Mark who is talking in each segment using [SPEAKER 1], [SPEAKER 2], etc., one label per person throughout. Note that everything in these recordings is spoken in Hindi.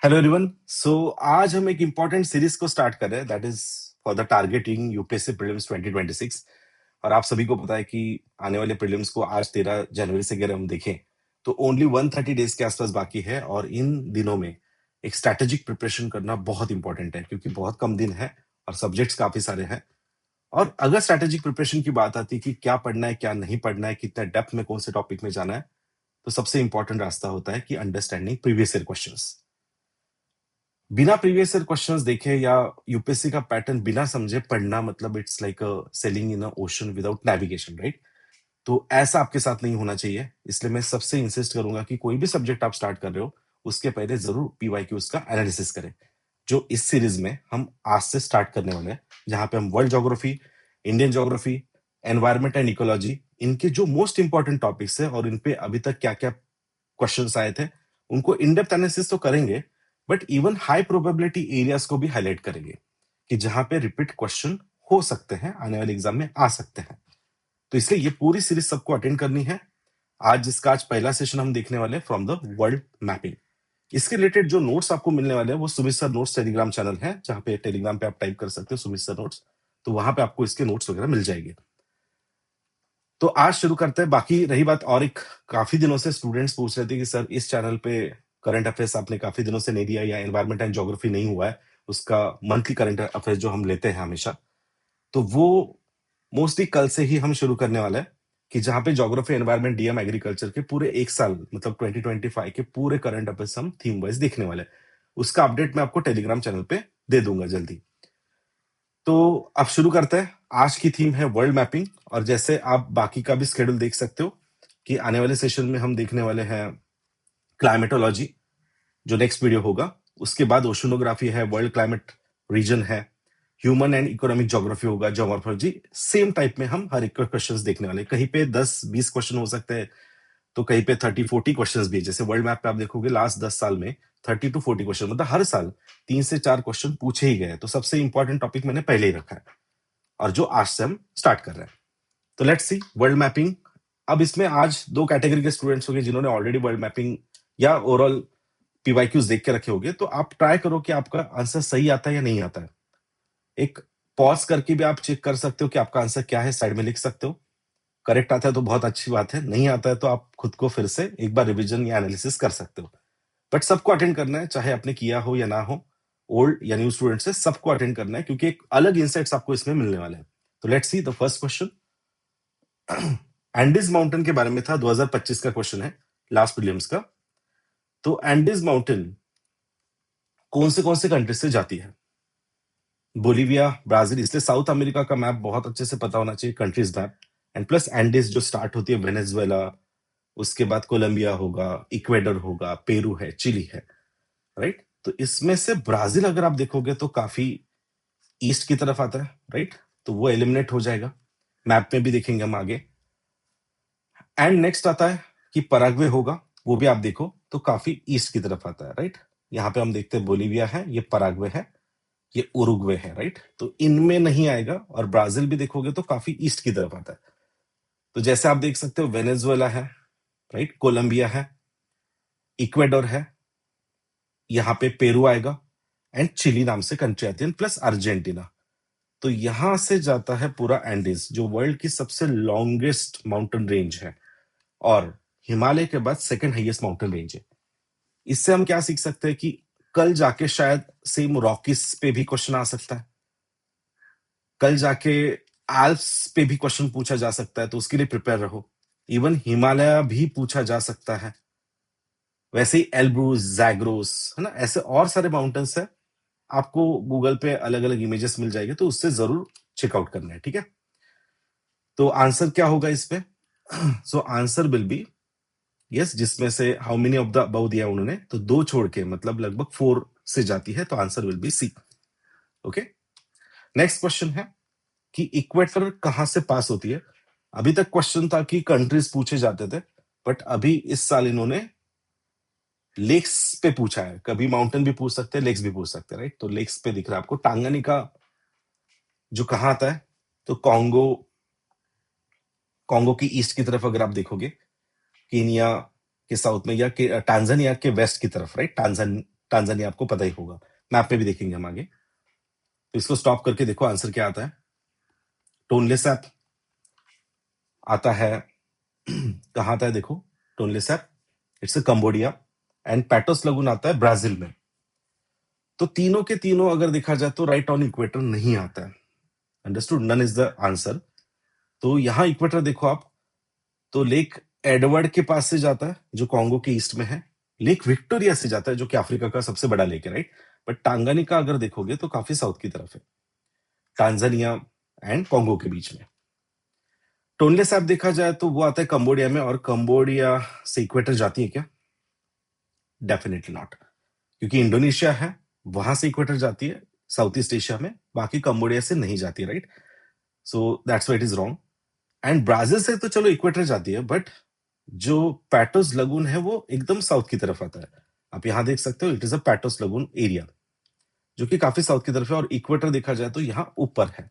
[SPEAKER 1] Hello everyone. सो आज हम एक इम्पॉर्टेंट सीरीज को स्टार्ट कर रहे हैं, that is for the targeting UPSC prelims 2026। और आप सभी को पता है कि आने वाले प्रीलिम्स को आज 13 जनवरी से अगर हम देखें तो ओनली 130 डेज के आसपास बाकी है। और इन दिनों में एक स्ट्रैटेजिक प्रिपरेशन करना बहुत इंपॉर्टेंट है, क्योंकि बहुत कम दिन है और सब्जेक्ट्स काफी सारे हैं। और अगर स्ट्रैटेजिक प्रिपरेशन की बात आती है कि क्या पढ़ना है, क्या नहीं पढ़ना है, कितना डेप्थ में कौन से टॉपिक में जाना है, तो सबसे इंपॉर्टेंट रास्ता होता है कि अंडरस्टैंडिंग प्रीवियस ईयर क्वेश्चंस। बिना प्रीवियस ईयर क्वेश्चंस देखे या यूपीएससी का पैटर्न बिना समझे पढ़ना, मतलब it's like selling in ocean without navigation, right? तो ऐसा आपके साथ नहीं होना चाहिए। इसलिए मैं सबसे इंसिस्ट करूंगा कि कोई भी सब्जेक्ट आप स्टार्ट कर रहे हो उसके पहले जरूर पीवाईक्यूज का एनालिसिस करें, जो इस सीरीज में हम आज से स्टार्ट करने वाले हैं, जहां पे हम world geography, Indian geography, environment and ecology, इनके जो मोस्ट इंपॉर्टेंट टॉपिक्स है और इन पे अभी तक क्या क्या क्वेश्चंस आए थे उनको इन डेप्थ एनालिसिस तो करेंगे, but even high probability areas को भी हाईलाइट करेंगे कि जहां पे रिपीट क्वेश्चन हो सकते हैं, आने वाले एग्जाम में आ सकते हैं। तो इसलिए ये पूरी सीरीज सबको अटेंड करनी है। आज पहला सेशन हम देखने वाले फ्रॉम द वर्ल्ड मैपिंग। इसके रिलेटेड जो नोट्स आपको मिलने वाले हैं वो Sumit sir notes Telegram channel है, जहां पे टेलीग्राम पे आप टाइप कर सकते हो सुमित सर नोट्स, तो वहां पे आपको इसके नोट्स वगैरह मिल जाएंगे। तो आज शुरू करते हैं। बाकी रही बात, और एक काफी दिनों से स्टूडेंट्स पूछ रहे थे कि सर इस चैनल पे करंट अफेयर्स आपने काफी दिनों से नहीं दिया, या एनवायरमेंट एंड ज्योग्राफी नहीं हुआ है उसका मंथली करंट अफेयर्स जो हम लेते हैं हमेशा, तो वो मोस्टली कल से ही हम शुरू करने वाला है, कि जहां पे ज्योग्राफी, एनवायरमेंट, डीएम, एग्रीकल्चर के पूरे एक साल मतलब 2025 के पूरे करंट अफेयर्स हम थीम वाइज देखने वाले हैं। उसका अपडेट मैं आपको टेलीग्राम चैनल पे दे दूंगा जल्दी। तो अब शुरू करते हैं। आज की थीम है वर्ल्ड मैपिंग, और जैसे आप बाकी का भी स्केड्यूल देख सकते हो कि आने वाले सेशन में हम देखने वाले हैं क्लाइमेटोलॉजी, जो नेक्स्ट वीडियो होगा। उसके बाद ओशनोग्राफी है, वर्ल्ड क्लाइमेट रीजन है, ह्यूमन एंड इकोनॉमिक ज्योग्राफी होगा, ज्योमोर्फोलॉजी। सेम टाइप में हम हर एक क्वेश्चन देखने वाले हैं। कहीं पे 10-20 क्वेश्चन हो सकते हैं, तो कहीं पे 30-40 क्वेश्चन भी है। जैसे वर्ल्ड मैप पे आप देखोगे लास्ट 10 साल में 30-40 क्वेश्चन, मतलब हर साल 3 से 4 क्वेश्चन पूछे ही गए। तो सबसे इंपॉर्टेंट टॉपिक मैंने पहले ही रखा है, और जो आज से हम स्टार्ट कर रहे हैं। तो लेट्स सी वर्ल्ड मैपिंग। अब इसमें आज दो कैटेगरी के स्टूडेंट्स होंगे जिन्होंने ऑलरेडी वर्ल्ड मैपिंग या ओवरऑल पीवाईक्यूज देख के रखे होंगे। तो आप ट्राई करो कि आपका आंसर सही आता है या नहीं आता है। एक पॉज करके भी आप चेक कर सकते हो कि आपका आंसर क्या है, साइड में लिख सकते हो। करेक्ट आता है तो बहुत अच्छी बात है, नहीं आता है तो आप खुद को फिर से एक बार रिवीजन या एनालिसिस कर सकते हो। बट सबको अटेंड करना है, चाहे आपने किया हो या ना हो। ओल्ड या न्यू स्टूडेंट से सबको अटेंड करना है, क्योंकि एक अलग इंसाइट्स आपको इसमें मिलने वाले हैं। तो let's see the first question. Andes mountain के बारे में था, 2025 का क्वेश्चन है, लास्ट प्रीलिम्स का। तो एंडीज माउंटेन कौन से कंट्री से जाती है? बोलीविया, ब्राजील, इसलिए साउथ अमेरिका का मैप बहुत अच्छे से पता होना चाहिए, countries map. And plus Andes जो स्टार्ट होती है वेनेजुएला, उसके बाद कोलंबिया होगा, इक्वेडर होगा, पेरू है, चिली है, राइट? तो इसमें से ब्राजील अगर आप देखोगे तो काफी ईस्ट की तरफ आता है, राइट? तो वो एलिमिनेट हो जाएगा, मैप में भी देखेंगे हम आगे। एंड नेक्स्ट आता है कि पराग्वे होगा, वो भी आप देखो तो काफी ईस्ट की तरफ आता है, राइट? यहाँ पे हम देखते हैं बोलीविया है, ये पराग्वे है, ये उरुग्वे है, राइट? तो इनमें नहीं आएगा। और ब्राजील भी देखोगे तो काफी ईस्ट की तरफ आता है। तो जैसे आप देख सकते हो वेनेजुएला है, राइट? कोलंबिया है, इक्वेडोर है, यहाँ पे पेरू आएगा, एंड चिली नाम से कंट्री आती है, प्लस अर्जेंटीना। तो यहां से जाता है पूरा एंडीज, जो वर्ल्ड की सबसे लॉन्गेस्ट माउंटेन रेंज है, और हिमालय के बाद सेकंड हाईएस्ट माउंटेन रेंज है। इससे हम क्या सीख सकते हैं कि कल जाके शायद सेम रॉकीज पे भी क्वेश्चन आ सकता है, कल जाके आल्प्स पे भी क्वेश्चन पूछा जा सकता है, तो उसके लिए प्रिपेयर रहो। इवन हिमालय भी पूछा जा सकता है, वैसे ही एल्ब्रूस, जैग्रोस, है ना, ऐसे और सारे माउंटेन्स है। आपको गूगल पे अलग अलग इमेजेस मिल जाएंगे, तो उससे जरूर चेकआउट करना है, ठीक है? तो आंसर क्या होगा इस पे? So answer will B yes, जिसमें से how many of the above दिया उन्होंने, तो दो छोड़ के मतलब लगभग 4 से जाती है, तो answer will be C. Okay, next question है कि इक्वेटर कहां से पास होती है? अभी तक क्वेश्चन था कि कंट्रीज पूछे जाते थे, बट अभी इस साल इन्होंने लेक्स पे पूछा है। कभी माउंटेन भी पूछ सकते हैं, लेक्स भी पूछ सकते हैं, राइट? तो लेक्स पे दिख रहा है आपको टांगानिका, जो कहां आता है, तो कॉन्गो, कॉन्गो की ईस्ट की तरफ अगर आप देखोगे, केनिया के साउथ में, या टांजानिया के वेस्ट की तरफ, राइट? टांजानिया आपको पता ही होगा, मैप में भी देखेंगे हम आगे। तो इसको स्टॉप करके देखो आंसर क्या आता है। टोनले सैप आता है कहाँ आता है देखो, Tonle Sap it's Cambodia, and Patos lagoon आता है ब्राजील में। तो तीनों के तीनों अगर देखा जाए तो राइट ऑन इक्वेटर नहीं आता है। Understood, none is the answer. तो यहां इक्वेटर देखो आप, तो लेक एडवर्ड के पास से जाता है जो कॉन्गो के ईस्ट में है, लेक विक्टोरिया से जाता है जो कि अफ्रीका का सबसे बड़ा लेक है, राइट। बट टांगानिका अगर देखोगे तो काफी साउथ की तरफ है, टांजानिया एंड कॉन्गो के बीच में। टोनले सैप देखा जाए तो वो आता है कंबोडिया में, और कंबोडिया से इक्वेटर जाती है क्या? डेफिनेटली नॉट, क्योंकि इंडोनेशिया है, वहां से इक्वेटर जाती है साउथ ईस्ट एशिया में, बाकी कंबोडिया से नहीं जाती, right. So that's why it is wrong. And Brazil से तो चलो इक्वेटर जाती है, बट जो पैटोस लगून है वो एकदम साउथ की तरफ आता है। आप यहां देख सकते हो, it is a Patos lagoon area, जो कि काफी साउथ की तरफ है, और इक्वेटर देखा जाए तो यहाँ ऊपर है।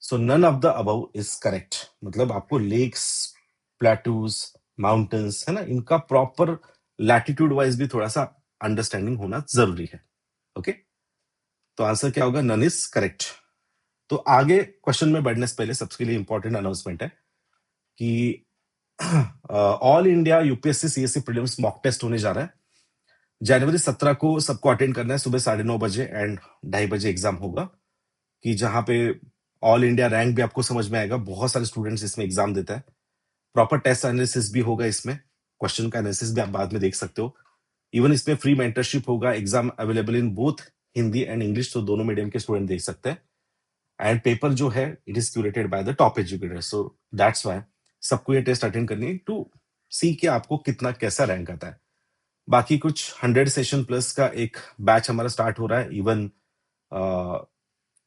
[SPEAKER 1] So none of the above is correct. मतलब आपको लेक्स, प्लेटूज, माउंटेन्स है ना, इनका प्रॉपर लैटिट्यूड वाइज भी थोड़ा सा अंडरस्टैंडिंग होना जरूरी है। ओके, तो आंसर क्या होगा? None is correct. तो आगे क्वेश्चन में बढ़ने से पहले सबके लिए इंपॉर्टेंट अनाउंसमेंट है कि all India UPSC CSC prelims mock test होने जा रहा है। जनवरी 17 को सबको अटेंड करना है, सुबह 9:30 बजे एंड 2:30 बजे एग्जाम होगा, कि जहां पे ऑल इंडिया रैंक भी आपको समझ में आएगा। बहुत सारे स्टूडेंट्स इसमें एग्जाम देता है, प्रॉपर टेस्ट एनालिसिस भी होगा इसमें, क्वेश्चन का एनालिसिस भी आप बाद में देख सकते हो। इवन इसमें फ्री मेंटरशिप होगा, exam available in both Hindi and English, तो दोनों मीडियम के स्टूडेंट देख सकते हैं। एंड पेपर जो है it is curated by the top educator, so that's why सबको ये टेस्ट अटेंड करनी है टू सी कि आपको कितना कैसा रैंक आता है। बाकी कुछ 100 सेशन प्लस का एक बैच हमारा स्टार्ट हो रहा है, इवन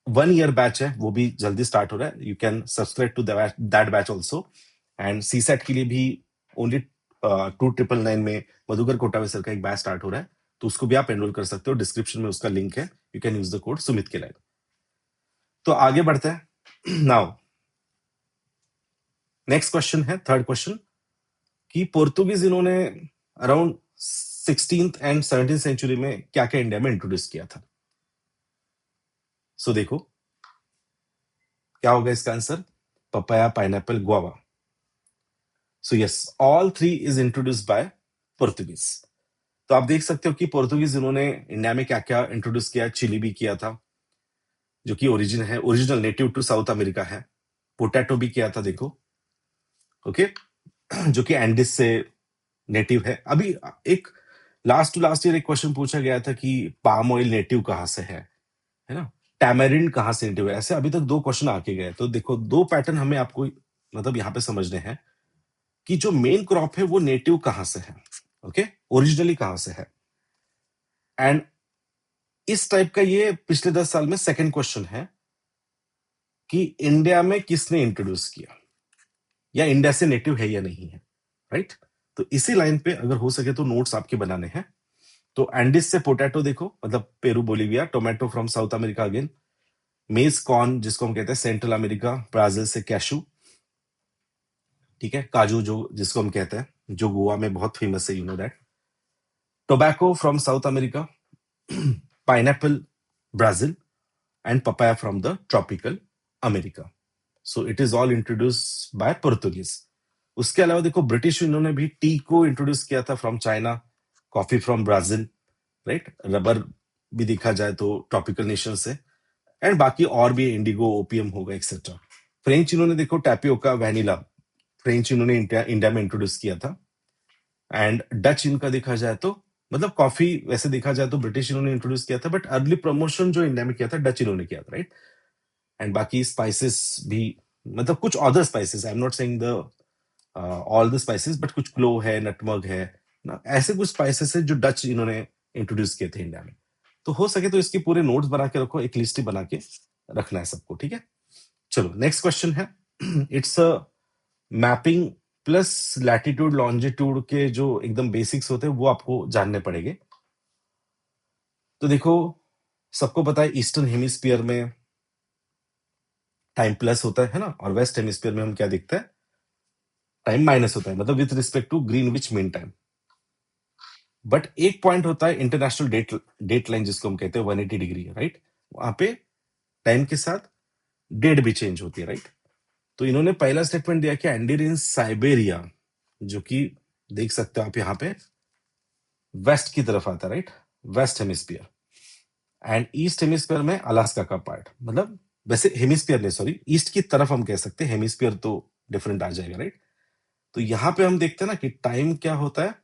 [SPEAKER 1] 1 ईयर बैच है वो भी जल्दी स्टार्ट हो रहा है। You can subscribe to that batch also. And CSAT के लिए भी ओनली 2999 में मधुकर कोटावे सर का एक बैच स्टार्ट हो रहा है, तो उसको भी आप एनरोल कर सकते हो, डिस्क्रिप्शन में उसका लिंक है, you can use the code Sumit के लिए। तो आगे बढ़ते हैं नाउ। नेक्स्ट क्वेश्चन है, थर्ड क्वेश्चन, कि पोर्तुगीज इन्होंने around 16th and 17th century में क्या क्या इंडिया में इंट्रोड्यूस किया था। सो देखो क्या होगा इसका answer, papaya, pineapple, guava. So yes, all three is introduce by Portuguese. तो आप देख सकते हो कि पोर्तुगीज इन्होंने इंडिया में क्या क्या इंट्रोड्यूस किया। चिली भी किया था, जो कि original native to south America है। पोटैटो भी किया था देखो, ओके, जो कि एंडिस से नेटिव है। अभी एक लास्ट टू लास्ट ईयर एक क्वेश्चन पूछा गया था कि पाम ऑयल नेटिव कहाँ से है ना, टैमरिन कहाँ से नेटिव है। ऐसे अभी तक 2 क्वेश्चन आके गए। तो देखो 2 पैटर्न हमें आपको मतलब यहाँ पे समझने हैं कि जो मेन क्रॉप है वो नेटिव कहाँ से है, ओके, ओरिजिनली कहाँ से है। एंड इस टाइप का ये पिछले 10 साल में सेकंड क्वेश्चन है कि इंडिया में किसने इंट्रोड्यूस किया, या इंडिया से नेटिव है या नहीं है, राइट। तो इसी लाइन पे अगर हो सके तो नोट्स आपके बनाने हैं। तो एंडिस से पोटैटो देखो, मतलब Peru, Bolivia. Tomato from south America again. मेज कॉर्न जिसको हम कहते हैं सेंट्रल अमेरिका, ब्राजील से कैशू, ठीक है। काजू जो जिसको हम कहते हैं, जो गोवा में बहुत फेमस है, you know that. Tobacco from south America, pineapple Brazil, and papaya from the tropical America. So it is all introduce by Portuguese. उसके अलावा देखो ब्रिटिश इन्होंने भी टी को इंट्रोड्यूस किया था from China, coffee from Brazil, right. Rubber भी देखा जाए तो ट्रॉपिकल नेशन से, एंड बाकी और भी इंडिगो, ओपीएम होगा एक्सेट्रा। फ्रेंच इन्होंने देखो टैपियोका, वैनिला, फ्रेंच इन्होंने इंडिया में इंट्रोड्यूस किया था। एंड डच इनका देखा जाए तो, मतलब कॉफी वैसे देखा जाए तो ब्रिटिश इन्होंने इंट्रोड्यूस किया था, बट अर्ली प्रमोशन जो इंडिया में किया था डच इन्होंने किया था, राइट। एंड बाकी स्पाइसेस भी, मतलब कुछ other spices, I am not saying the all the spices, but कुछ क्लो है, नटमग है ना, ऐसे कुछ स्पाइसेस है जो डच इन्होंने इंट्रोड्यूस किए थे इंडिया में। तो हो सके तो इसके पूरे नोट्स बना के रखो, एक लिस्ट ही बना के रखना है सबको, ठीक है। चलो नेक्स्ट क्वेश्चन है, it's a mapping plus latitude longitude के जो एकदम बेसिक्स होते हैं वो आपको जानने पड़ेंगे। तो देखो सबको पता है ईस्टर्न हेमिस्फीयर में टाइम प्लस होता है ना, और वेस्ट हेमिस्फीयर में हम क्या देखते हैं, टाइम माइनस होता है, मतलब with respect to Greenwich mean time. But एक पॉइंट होता है इंटरनेशनल डेट लाइन, जिसको हम कहते हैं 180 डिग्री, राइट? वहां पे टाइम के साथ डेट भी चेंज होती है, राइट? तो इन्होंने पहला स्टेटमेंट दिया कि एंडीर इन साइबेरिया, जो कि देख सकते हो आप यहाँ पे वेस्ट की तरफ आता है, right? West hemisphere. And east hemisphere में अलास्का का पार्ट, मतलब वैसे हेमिस्फीयर नहीं, सॉरी, ईस्ट की तरफ हम कह सकते हैं, हेमिस्फीयर तो डिफरेंट आ जाएगा, राइट? तो यहाँ पे हम देखते हैं ना कि टाइम क्या होता है,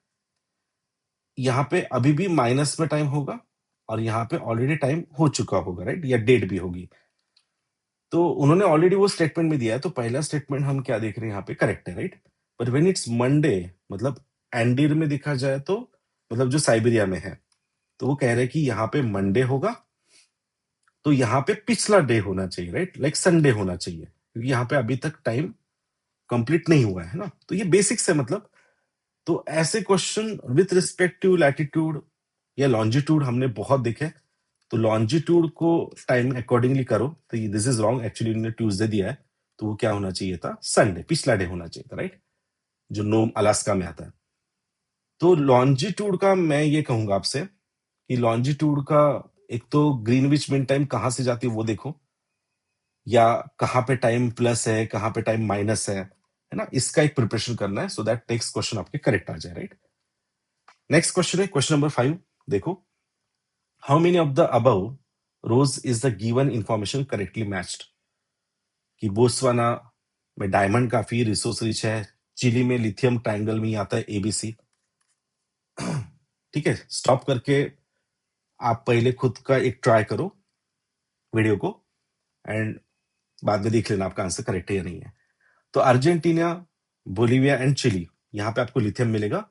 [SPEAKER 1] यहाँ पे अभी भी माइनस में टाइम होगा और यहाँ पे ऑलरेडी टाइम हो चुका होगा, राइट? या डेट भी होगी। तो उन्होंने ऑलरेडी वो स्टेटमेंट में दिया है, तो पहला स्टेटमेंट हम क्या देख रहे हैं यहाँ पे, करेक्ट है, right? But when it's Monday, मतलब एंडीर में देखा जाए तो, मतलब जो साइबेरिया में है, तो वो कह रहे हैं कि यहाँ पे मंडे होगा, तो यहाँ पे पिछला डे होना चाहिए, राइट? लाइक संडे होना चाहिए, क्योंकि यहाँ पे अभी तक टाइम कंप्लीट नहीं हुआ है ना। तो ये बेसिक्स है, मतलब तो ऐसे question with respect to latitude या लॉन्जिट्यूड हमने बहुत देखे। तो लॉन्जिट्यूड को टाइम अकॉर्डिंगली करो, तो दिस इज रॉन्ग, एक्चुअली उन्होंने ट्यूसडे दिया है, तो वो क्या होना चाहिए था, संडे, पिछला डे होना चाहिए था, राइट? जो नोम अलास्का में आता है। तो लॉन्जिट्यूड का मैं ये कहूंगा आपसे कि लॉन्जिट्यूड का एक तो ग्रीनविच मीन टाइम कहां से जाती है वो देखो, या कहां पे टाइम प्लस है, कहां पे टाइम माइनस है ना, इसका एक प्रिपरेशन करना है, सो दैट नेक्स्ट क्वेश्चन आपके करेक्ट आ जाए, राइट? नेक्स्ट क्वेश्चन है क्वेश्चन नंबर 5, देखो, how many of the above rows is the given information correctly matched? कि बोत्सवाना में डायमंड काफी रिसोर्स रिच है, चिली में लिथियम ट्रायंगल में ही आता है एबीसी। ठीक है, स्टॉप करके आप पहले खुद का एक ट्राई करो वीडियो को, एंड बाद में देख लेना आपका आंसर करेक्ट है या नहीं है। तो अर्जेंटीना, बोलिविया एंड चिली, यहाँ पे आपको लिथियम मिलेगा।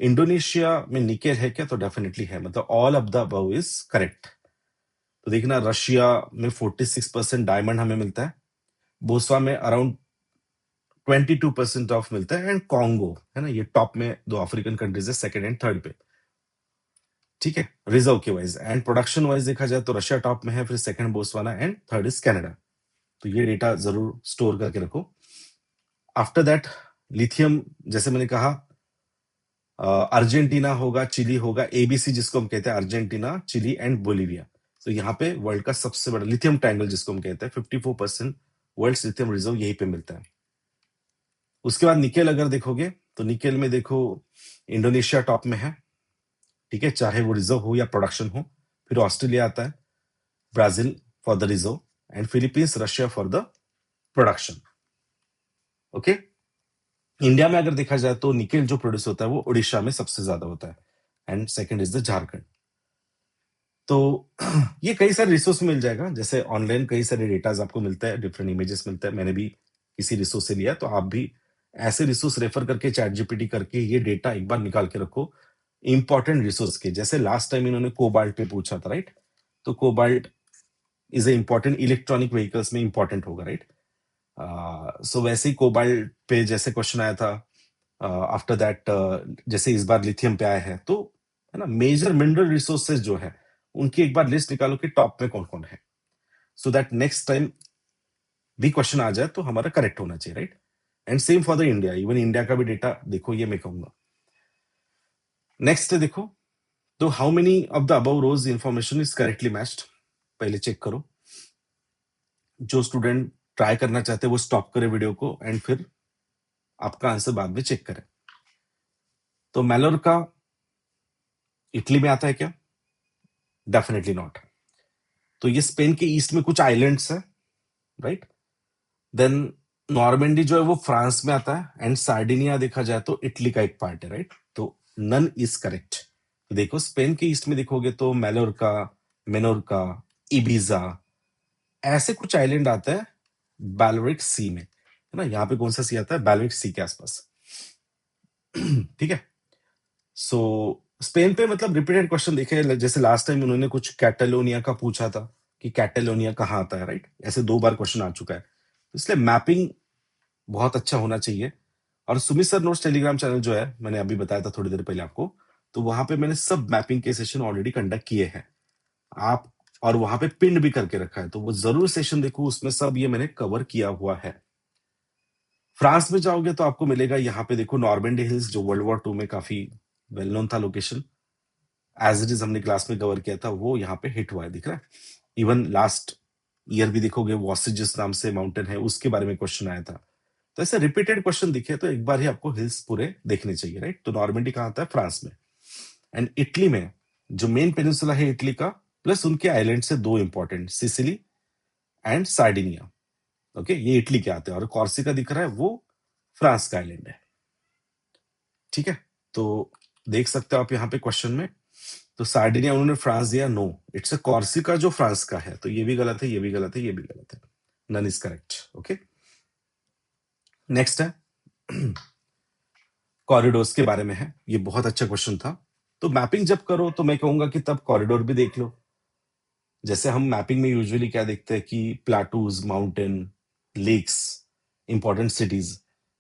[SPEAKER 1] इंडोनेशिया में निकेल है क्या? तो डेफिनेटली है, मतलब all of the above is correct. तो देखना, रशिया में 46% डायमंड हमें मिलता है, बोस्वा में अराउंड 22% ऑफ मिलता है, एंड कॉन्गो है ना, ये टॉप में दो अफ्रीकन कंट्रीज है, सेकंड एंड थर्ड पे। ठीक है, रिजर्व के वाइज एंड प्रोडक्शन वाइज देखा जाए तो रशिया टॉप में है, फिर second बोस्वाना and third is Canada. तो ये डेटा जरूर स्टोर करके रखो। आफ्टर दैट लिथियम, जैसे मैंने कहा, अर्जेंटीना होगा, चिली होगा, एबीसी जिसको हम कहते हैं, अर्जेंटीना, चिली एंड बोलिविया। तो यहाँ पे वर्ल्ड का सबसे बड़ा लिथियम ट्रायंगल जिसको हम कहते हैं, 54% वर्ल्ड लिथियम रिजर्व यहीं पे मिलता है। उसके बाद निकेल अगर देखोगे तो निकेल में देखो इंडोनेशिया टॉप में है, ठीक है, चाहे वो रिजर्व हो या प्रोडक्शन हो। फिर ऑस्ट्रेलिया आता है, Brazil for the reserve, and Philippines, Russia for the production. Okay, India में अगर देखा जाए तो निकेल जो प्रोड्यूस होता है वो उड़ीसा में सबसे ज्यादा होता है, and second is the Jharkhand. तो ये कई सारे रिसोर्स मिल जाएगा, जैसे ऑनलाइन कई सारे डेटाज आपको मिलता है, डिफरेंट इमेजेस मिलता है, मैंने भी किसी रिसोर्स से लिया, तो आप भी ऐसे रिसोर्स रेफर करके, चैट जीपीटी करके ये डेटा एक बार निकाल के रखो इंपॉर्टेंट रिसोर्स के। जैसे लास्ट टाइम इन्होंने कोबाल्ट पे पूछा था, राइट? तो cobalt is a important, electronic vehicles में इंपॉर्टेंट होगा, राइट? सो वैसे ही कोबाल्ट पे जैसे क्वेश्चन आया था, आफ्टर दैट जैसे इस बार लिथियम पे आया है, तो है ना, मेजर मिनरल रिसोर्सेज जो है उनकी एक बार लिस्ट निकालो कि टॉप में कौन कौन है, सो दैट नेक्स्ट टाइम भी क्वेश्चन आ जाए तो हमारा करेक्ट होना चाहिए, right? And same for the India, even India का भी डेटा देखो, ये मैं कहूंगा। नेक्स्ट देखो, तो how many of the above rows information is correctly matched, पहले चेक करो। जो स्टूडेंट ट्राई करना चाहते हैं वो स्टॉप करे वीडियो को, एंड फिर आपका आंसर बाद में चेक करें। तो मैलोर्का इटली में आता है क्या? Definitely not. तो ये स्पेन के ईस्ट में कुछ आइलैंड्स है, राइट? देन नॉर्मेंडी जो है वो फ्रांस में आता है, एंड सार्डिनिया देखा जाए तो इटली का एक पार्ट है, राइट? तो नन इज करेक्ट। तो देखो, स्पेन के ईस्ट में देखोगे तो मैलोर्का, मेनोर्का, इबिजा, ऐसे कुछ आइलैंड आता है बैल्विक सी में, है ना? यहाँ पे कौन सा सी आता है? बैल्विक सी के आसपास। ठीक है, सो स्पेन पे मतलब रिपीटेड क्वेश्चन देखे, जैसे लास्ट टाइम उन्होंने कुछ कैटेलोनिया का पूछा था कि कैटेलोनिया कहाँ आता है, राइट? ऐसे 2 बार क्वेश्चन आ चुका है, इसलिए मैपिंग बहुत अच्छा होना चाहिए। और Sumit sir notes Telegram channel जो है, मैंने अभी बताया था थोड़ी देर पहले आपको, तो वहां पे मैंने सब मैपिंग के सेशन ऑलरेडी कंडक्ट किए हैं आप, और वहां पे पिन भी करके रखा है, तो वो जरूर सेशन देखो, उसमें सब ये मैंने कवर किया हुआ है। फ्रांस में जाओगे तो आपको मिलेगा यहाँ पे देखो नॉर्मेंडी हिल्स, जो वर्ल्ड वॉर 2 में काफी वेल नोन था लोकेशन, एज इट इज हमने क्लास में कवर किया था वो यहाँ पे हिट हुआ है, दिख रहा है। इवन लास्ट ईयर भी देखोगे, वॉसिस जिस नाम से माउंटेन है उसके बारे में क्वेश्चन आया था। तो ऐसे रिपीटेड क्वेश्चन दिखे तो एक बार ही आपको हिल्स पूरे देखने चाहिए, राइट। तो नॉर्मंडी कहाँ आता है? फ्रांस में। एंड इटली में जो मेन पेनिनसुला है इटली का, प्लस उनके आइलैंड से दो important, Sicily and Sardinia. Okay, ये इटली के आते हैं, और कॉर्सिका दिख रहा है वो फ्रांस का आइलैंड है, ठीक है। तो देख सकते हो आप यहाँ पे क्वेश्चन में, तो सार्डिनिया उन्होंने फ्रांस दिया, नो, इट्स अ कॉर्सिका जो फ्रांस का है। तो ये भी गलत है, ये भी गलत है, ये भी गलत है, none is correct. Okay, next है कॉरिडोर्स के बारे में है, ये बहुत अच्छा क्वेश्चन था। तो मैपिंग जब करो तो मैं कहूंगा कि तब कॉरिडोर भी देख लो। जैसे हम मैपिंग में यूजुअली क्या देखते हैं कि plateaus, mountain, lakes, important cities,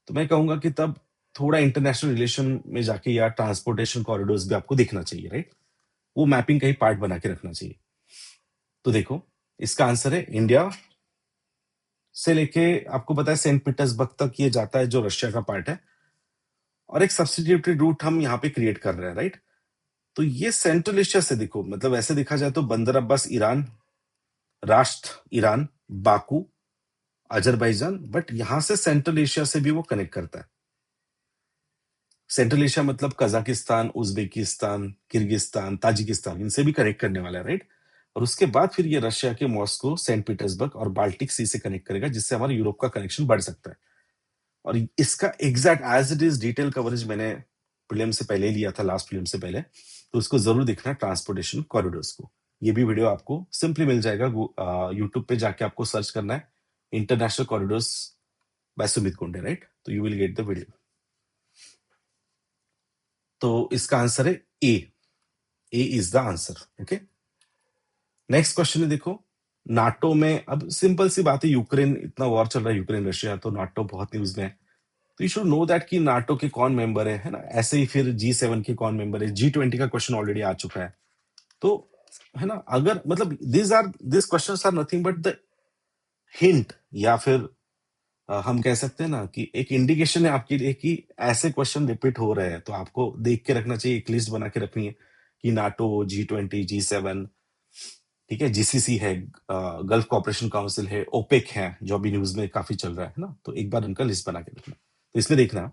[SPEAKER 1] तो मैं कहूंगा कि तब थोड़ा इंटरनेशनल रिलेशन में जाके या ट्रांसपोर्टेशन कॉरिडोर्स भी आपको देखना चाहिए, राइट। वो मैपिंग का ही पार्ट बना के रखना चाहिए। तो देखो, इसका आंसर है इंडिया से लेके, आपको पता है सेंट पीटर्सबर्ग तक ये जाता है जो रशिया का पार्ट है, और एक सब्सिट्यूटरी रूट हम यहाँ पे क्रिएट कर रहे हैं, राइट। तो ये सेंट्रल एशिया से देखो, मतलब ऐसे देखा जाए तो बंदर अब्बास ईरान, राष्ट्र ईरान, बाकू अजरबैजान, बट यहां से सेंट्रल एशिया से भी वो कनेक्ट करता है। सेंट्रल एशिया मतलब कजाकिस्तान, उज्बेकिस्तान, किर्गिस्तान, ताजिकिस्तान, इनसे भी कनेक्ट करने वाला है, राइट। और उसके बाद फिर ये रशिया के मॉस्को, सेंट पीटर्सबर्ग और बाल्टिक सी से कनेक्ट करेगा, जिससे हमारा यूरोप का कनेक्शन बढ़ सकता है। और इसका exact as it is detail coverage मैंने प्रीलिम से पहले लिया था, लास्ट प्रीलिम से पहले, तो उसको जरूर देखना, ट्रांसपोर्टेशन कॉरिडोर्स को। ये भी वीडियो आपको सिंपली मिल जाएगा, यूट्यूब पे जाके आपको सर्च करना है international corridors bye Sumit Kunde, right. तो you will get the video. तो इसका आंसर है A is the answer. Okay, next question है, देखो नाटो में, अब सिंपल सी बात है, यूक्रेन, इतना वॉर चल रहा है यूक्रेन रशिया, तो नाटो बहुत न्यूज में है। तो यू शुड नो दैट कि नाटो के कौन मेंबर है ना। ऐसे ही फिर G7 के कौन मेंबर है, G20 का क्वेश्चन ऑलरेडी आ चुका है, तो है ना। अगर मतलब this questions are nothing but the hint, या फिर हम कह सकते हैं ना कि एक इंडिकेशन है आपके लिए कि ऐसे क्वेश्चन रिपीट हो रहे हैं, तो आपको देख के रखना चाहिए, एक लिस्ट बना के रखनी है कि नाटो, G20, G7, ठीक है, जीसीसी है, गल्फ कॉपरेशन काउंसिल है, ओपेक है जो अभी न्यूज में काफी चल रहा है ना, तो एक बार उनका लिस्ट बना के रखना। तो इसमें देखना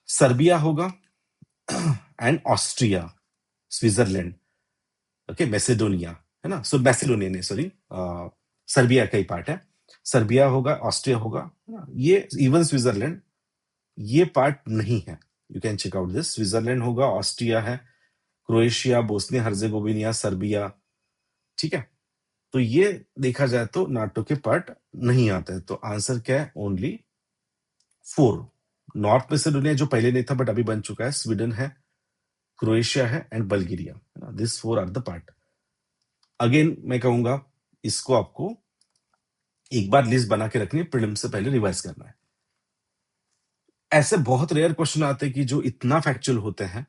[SPEAKER 1] सर्बिया होगा and Austria, Switzerland, okay, Macedonia, है ना। सो मैसेडोनिया नहीं, सॉरी, सर्बिया का ही पार्ट है। सर्बिया होगा, ऑस्ट्रिया होगा, है ना। ये इवन स्विट्जरलैंड ये पार्ट नहीं है, you can check out this. Switzerland होगा, ऑस्ट्रिया है, क्रोएशिया, बोस्निया हर्जेगोविना, सर्बिया, ठीक है। तो ये देखा जाए तो नाटो के पार्ट नहीं आते हैं। तो आंसर क्या है? ओनली 4। नॉर्थ मैसेडोनिया जो पहले नहीं था बट अभी बन चुका है, स्वीडन है, क्रोएशिया है and Bulgaria, this 4 are the part. Again मैं कहूंगा इसको आपको एक बार लिस्ट बना के रखनी है, प्रीलिम से पहले रिवाइज करना है। ऐसे बहुत रेयर क्वेश्चन आते हैं कि जो इतना फैक्चुअल होते हैं,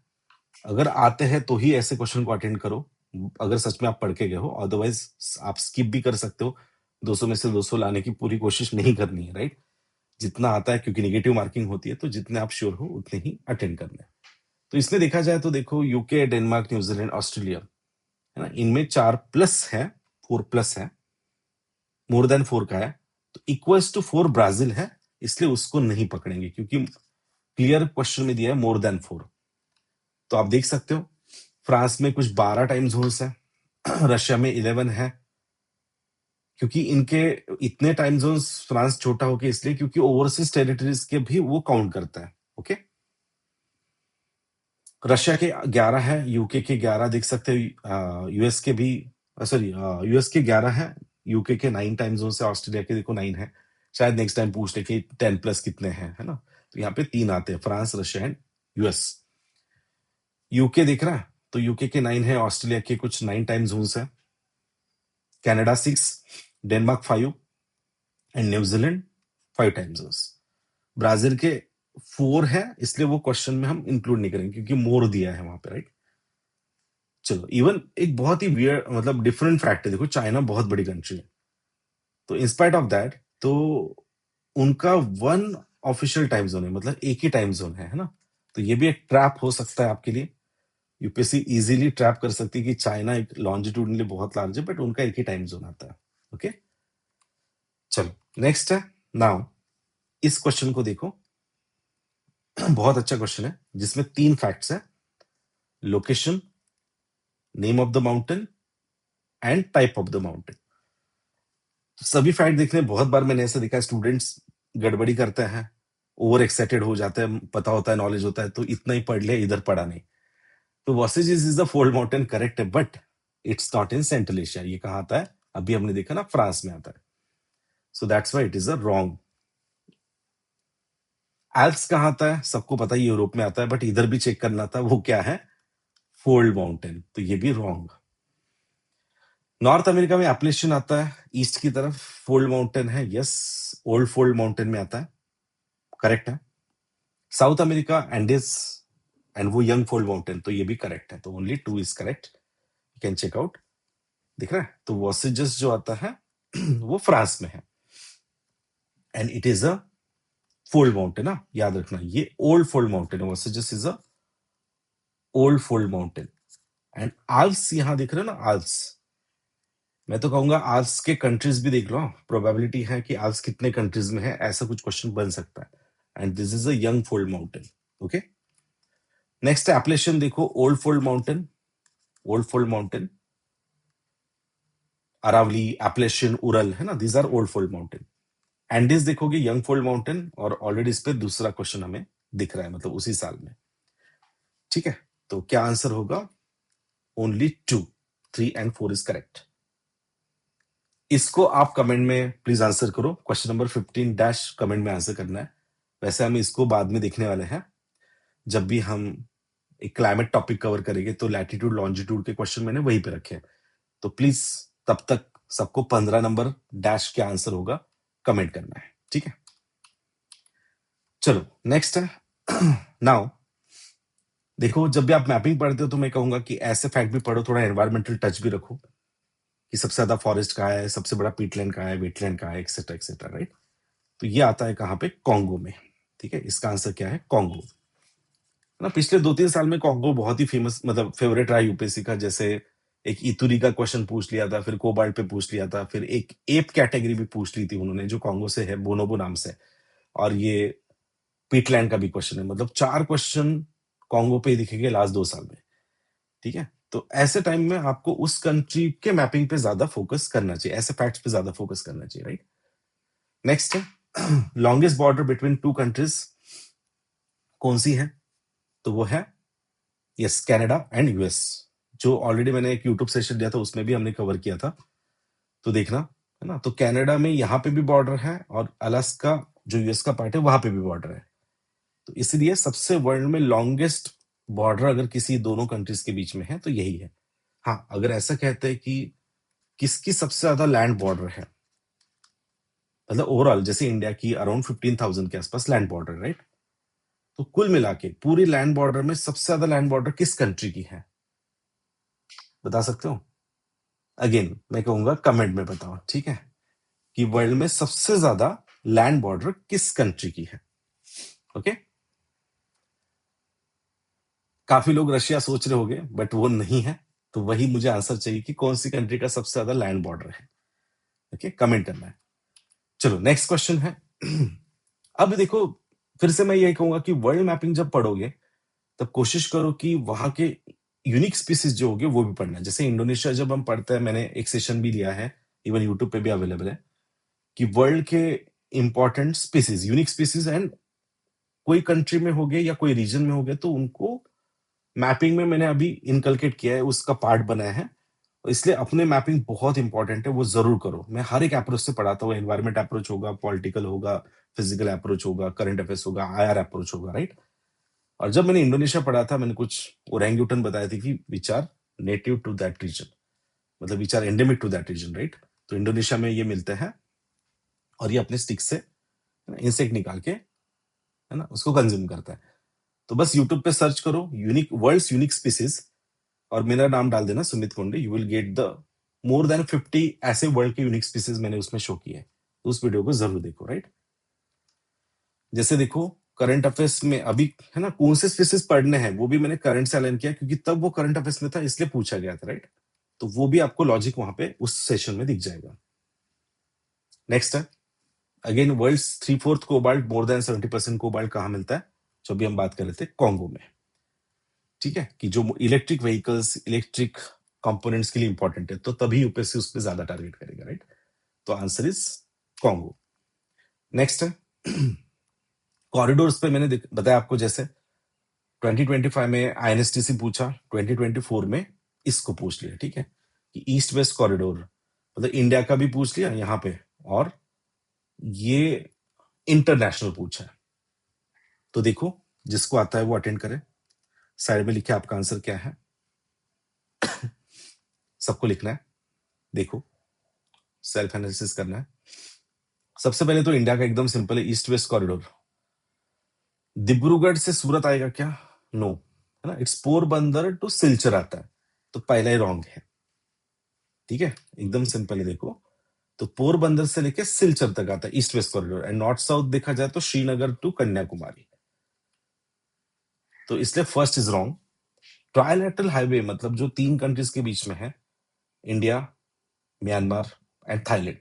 [SPEAKER 1] अगर आते हैं तो ही ऐसे क्वेश्चन को अटेंड करो, अगर सच में आप पढ़ के गए हो, अदरवाइज आप स्किप भी कर सकते हो। 200 में से 200 लाने की पूरी कोशिश नहीं करनी है, राइट। जितना आता है, क्योंकि नेगेटिव मार्किंग होती है, तो जितने आप श्योर हो उतने ही अटेंड करना है। तो इसमें देखा जाए तो देखो, यूके, डेनमार्क, न्यूजीलैंड, ऑस्ट्रेलिया, है ना, इनमें 4+ है, 4+ है, मोर देन 4 का है, तो इक्वल्स टू 4 ब्राजील है, इसलिए उसको नहीं पकड़ेंगे, क्योंकि क्लियर क्वेश्चन में दिया है मोर देन 4। तो आप देख सकते हो फ्रांस में कुछ 12 टाइम जोन्स है, रशिया में 11 है, क्योंकि इनके इतने टाइम जोन्स, फ्रांस छोटा होके इसलिए क्योंकि ओवरसीज टेरिटरीज के भी वो काउंट करता है। ओके, रशिया के 11 है, यूके के 11 देख सकते हो, यूएस के भी, सॉरी, यूएस के 11 है, यूके के 9 टाइम जोन है, ऑस्ट्रेलिया के देखो 9 है। शायद नेक्स्ट टाइम पूछ ले कि 10+ कितने हैं, है ना। तो यहाँ पे 3 आते हैं, France, Russia and US. UK दिख रहा है, तो यूके के 9 है, ऑस्ट्रेलिया के कुछ 9 टाइम जोन्स है, Canada 6, Denmark 5 and New Zealand 5 time zones. Brazil के 4 है, इसलिए वो क्वेश्चन में हम इंक्लूड नहीं करेंगे क्योंकि मोर दिया है वहां पे, राइट। चलो, इवन एक बहुत ही वियर्ड, मतलब डिफरेंट फैक्ट है, देखो चाइना बहुत बड़ी कंट्री है, तो इंस्पाइट ऑफ दैट, तो उनका 1 ऑफिशियल टाइम जोन है, मतलब एक ही टाइम जोन है ना। तो ये भी एक ट्रैप हो सकता है आपके लिए। यूपीएससी इजीली ट्रैप कर सकती है कि चाइना एक लॉन्जिट्यूडनली बहुत लार्ज है, बट उनका एक ही टाइम जोन आता है। ओके, चलो नेक्स्ट है। नाउ इस क्वेश्चन को देखो, बहुत अच्छा क्वेश्चन है जिसमें 3 फैक्ट्स है: location, name of the mountain and type of the mountain. सभी फैक्ट देखने बहुत बार मैंने ऐसा देखा है, स्टूडेंट्स गड़बड़ी करते हैं, ओवर एक्साइटेड हो जाते हैं, पता होता है, नॉलेज होता है, तो इतना ही पढ़ लिया, इधर पढ़ा नहीं। तो Vosges is the fold mountain, correct है, but it's not in central Asia. ये कहाँ आता है? अभी हमने देखा ना, फ्रांस में आता है। So that's why it is a wrong. Alps कहाँ आता है? सबको पता है यूरोप में आता है, बट इधर भी चेक करना था, वो क्या है? फोल्ड माउंटेन, तो ये भी रॉन्ग। नॉर्थ अमेरिका में एप्लेशियन आता है, ईस्ट की तरफ फोल्ड माउंटेन है, यस, ओल्ड फोल्ड माउंटेन में आता है, करेक्ट है। साउथ अमेरिका एंडीज एंड वो यंग फोल्ड माउंटेन, तो ये भी करेक्ट है, तो only 2 is correct, you can check out. दिख रहा है? तो वॉसेजेस जो आता है वो फ्रांस में है, and it is a fold mountain ना, याद रखना, ये ओल्ड फोल्ड माउंटेन है, Vosges is a old fold mountain. And Alps यहां दिख रहे हो ना, आल्प्स, मैं तो कहूंगा आल्प्स के कंट्रीज भी देख लो, प्रोबेबिलिटी है कि आल्प्स कितने कंट्रीज में है, ऐसा कुछ क्वेश्चन बन सकता है। And this is a young fold mountain. Okay, next Appalachian देखो, old fold mountain, old fold mountain, Aravalli, Appalachian, Ural, है ना, these are old fold mountain. Andes देखोगे, यंग फोल्ड माउंटेन, और ऑलरेडी इस पे दूसरा क्वेश्चन हमें दिख रहा है, मतलब उसी साल में। ठीक है, तो क्या आंसर होगा? Only 2, 3 and 4 is correct. इसको आप कमेंट में प्लीज आंसर करो, क्वेश्चन नंबर 15 डैश कमेंट में आंसर करना है। वैसे हम इसको बाद में देखने वाले हैं, जब भी हम एक क्लाइमेट टॉपिक कवर करेंगे, तो लैटिट्यूड लॉन्जिट्यूड के क्वेश्चन मैंने वहीं पे रखे हैं, तो प्लीज तब तक सबको 15 नंबर डैश क्या आंसर होगा कमेंट करना है, ठीक है। चलो नेक्स्ट है। नाउ देखो, जब भी आप मैपिंग पढ़ते हो तो मैं कहूंगा कि ऐसे फैक्ट भी पढ़ो, थोड़ा एनवायरमेंटल टच भी रखो, कि सबसे ज्यादा फॉरेस्ट कहाँ है, सबसे बड़ा पीटलैंड कहाँ है, वेटलैंड कहाँ है, एक्सेट्रा एक्सेट्रा, राइट। तो ये आता है कहाँ पे? कॉन्गो में, ठीक है। इसका आंसर क्या है? कॉन्गो, है ना। पिछले 2-3 साल में कॉन्गो बहुत ही फेमस, मतलब फेवरेट रहा यूपीएससी का। जैसे एक इतुरी का क्वेश्चन पूछ लिया था, फिर कोबाल्ट पे पूछ लिया था, फिर एक एप कैटेगरी भी पूछ ली थी उन्होंने, जो कॉन्गो से है, बोनोबो नाम से, और ये पीटलैंड का भी क्वेश्चन है। मतलब 4 क्वेश्चन कॉन्गो पे ही दिखेंगे लास्ट 2 साल में, ठीक है। तो ऐसे टाइम में आपको उस कंट्री के मैपिंग पे ज्यादा फोकस करना चाहिए, ऐसे फैक्ट्स पे ज्यादा फोकस करना चाहिए, राइट। नेक्स्ट है, लॉन्गेस्ट बॉर्डर बिटवीन 2 कंट्रीज कौन सी है? तो वो है, यस, कनाडा एंड यूएस, जो ऑलरेडी मैंने एक यूट्यूब सेशन दिया था, उसमें भी हमने कवर किया था, तो देखना, है ना। तो कनाडा में यहाँ पे भी बॉर्डर है, और अलास्का जो यूएस का पार्ट है वहां पे भी बॉर्डर है। तो इसलिए सबसे वर्ल्ड में लॉन्गेस्ट बॉर्डर अगर किसी दोनों कंट्रीज के बीच में है तो यही है। हाँ, अगर ऐसा कहते हैं कि किसकी सबसे ज्यादा लैंड बॉर्डर है, मतलब ओवरऑल, जैसे इंडिया की अराउंड 15,000 के आसपास लैंड बॉर्डर, राइट। तो कुल मिला के पूरी लैंड बॉर्डर में सबसे ज्यादा लैंड बॉर्डर किस कंट्री की है? बता सकते हो? अगेन मैं कहूंगा कमेंट में बताओ, ठीक है, कि वर्ल्ड में सबसे ज्यादा लैंड बॉर्डर किस कंट्री की है। ओके, काफी लोग रशिया सोच रहे होंगे, बट वो नहीं है। तो वही मुझे आंसर चाहिए कि कौन सी कंट्री का सबसे ज्यादा लैंड बॉर्डर है। ओके, कमेंट करना है। चलो नेक्स्ट क्वेश्चन है। अब देखो, फिर से मैं यही कहूंगा कि वर्ल्ड मैपिंग जब पढ़ोगे तब कोशिश करो कि वहां के यूनिक स्पीसीज जो होंगे वो भी पढ़ना है। जैसे इंडोनेशिया जब हम पढ़ते हैं, मैंने एक सेशन भी लिया है, इवन यूट्यूब पे भी अवेलेबल है, कि वर्ल्ड के important species, unique species, and कोई कंट्री में हो गए या कोई रीजन में हो गए, तो उनको मैपिंग में मैंने अभी इनकलकेट किया है, उसका पार्ट बनाया है। इसलिए अपने मैपिंग बहुत इंपॉर्टेंट है, वो जरूर करो। मैं हर एक अप्रोच से पढ़ाता हूँ, एनवायरमेंट अप्रोच होगा, पॉलिटिकल होगा, फिजिकल अप्रोच होगा, करंट अफेयर्स होगा, आईआर अप्रोच होगा, राइट। और जब मैंने इंडोनेशिया पढ़ा था, मैंने कुछ ओरंगुटन बताए थे कि which are native to that region, मतलब which are endemic to that region, right. तो इंडोनेशिया में ये मिलते हैं, और ये अपने स्टिक से इंसेक्ट निकाल के, है ना, उसको कंज्यूम करता है। तो बस यूट्यूब पे सर्च करो यूनिक वर्ल्ड्स यूनिक स्पीसीज, और मेरा नाम डाल देना Sumit Konde, you will get the more than 50 ऐसे वर्ल्ड के यूनिक स्पीसीज मैंने उसमें शो किए हैं। तो उस वीडियो को जरूर देखो, राइट। जैसे देखो, करंट अफेयर्स में अभी है ना कौन से स्पेसिस पढ़ने हैं वो भी मैंने करंट से अलाइन किया, क्योंकि तब वो करंट अफेयर्स में था इसलिए पूछा गया था, राइट? तो वो भी आपको लॉजिक वहां पे उस सेशन में दिख जाएगा। नेक्स्ट है again, world 3/4 cobalt, more than 70% cobalt कहाँ मिलता है? जो भी हम बात कर रहे थे, कॉन्गो में। ठीक है, कि जो इलेक्ट्रिक व्हीकल्स, इलेक्ट्रिक कंपोनेंट्स के लिए इंपॉर्टेंट है, तो तभी यूपीएससी उस पर ज्यादा टारगेट करेगा, राइट? तो आंसर इज कॉन्गो। नेक्स्ट है कॉरिडोर्स पे मैंने बताया आपको, जैसे 2025 में आईएनएसटीसी पूछा, 2024 में इसको पूछ लिया। ठीक है, कि ईस्ट वेस्ट कॉरिडोर मतलब इंडिया का भी पूछ लिया यहाँ पे, और ये इंटरनेशनल पूछा है। तो देखो, जिसको आता है वो अटेंड करे। साइड में लिखे आपका आंसर क्या है, सबको लिखना है। देखो, सेल्फ एनालिसिस करना है। सबसे पहले तो इंडिया का एकदम सिंपल है, ईस्ट वेस्ट कॉरिडोर। डिब्रूगढ़ से सूरत आएगा क्या? नो, है ना, इट्स पोरबंदर टू सिलचर आता है, तो पहला ही रॉन्ग है। ठीक है, एकदम सिंपल है। देखो, तो पोरबंदर से लेके सिलचर तक आता है east west corridor, and north south देखा जाए तो श्रीनगर टू कन्याकुमारी, तो इसलिए first is wrong. Trilateral highway मतलब जो 3 कंट्रीज के बीच में है, इंडिया, म्यांमार एंड थाईलैंड,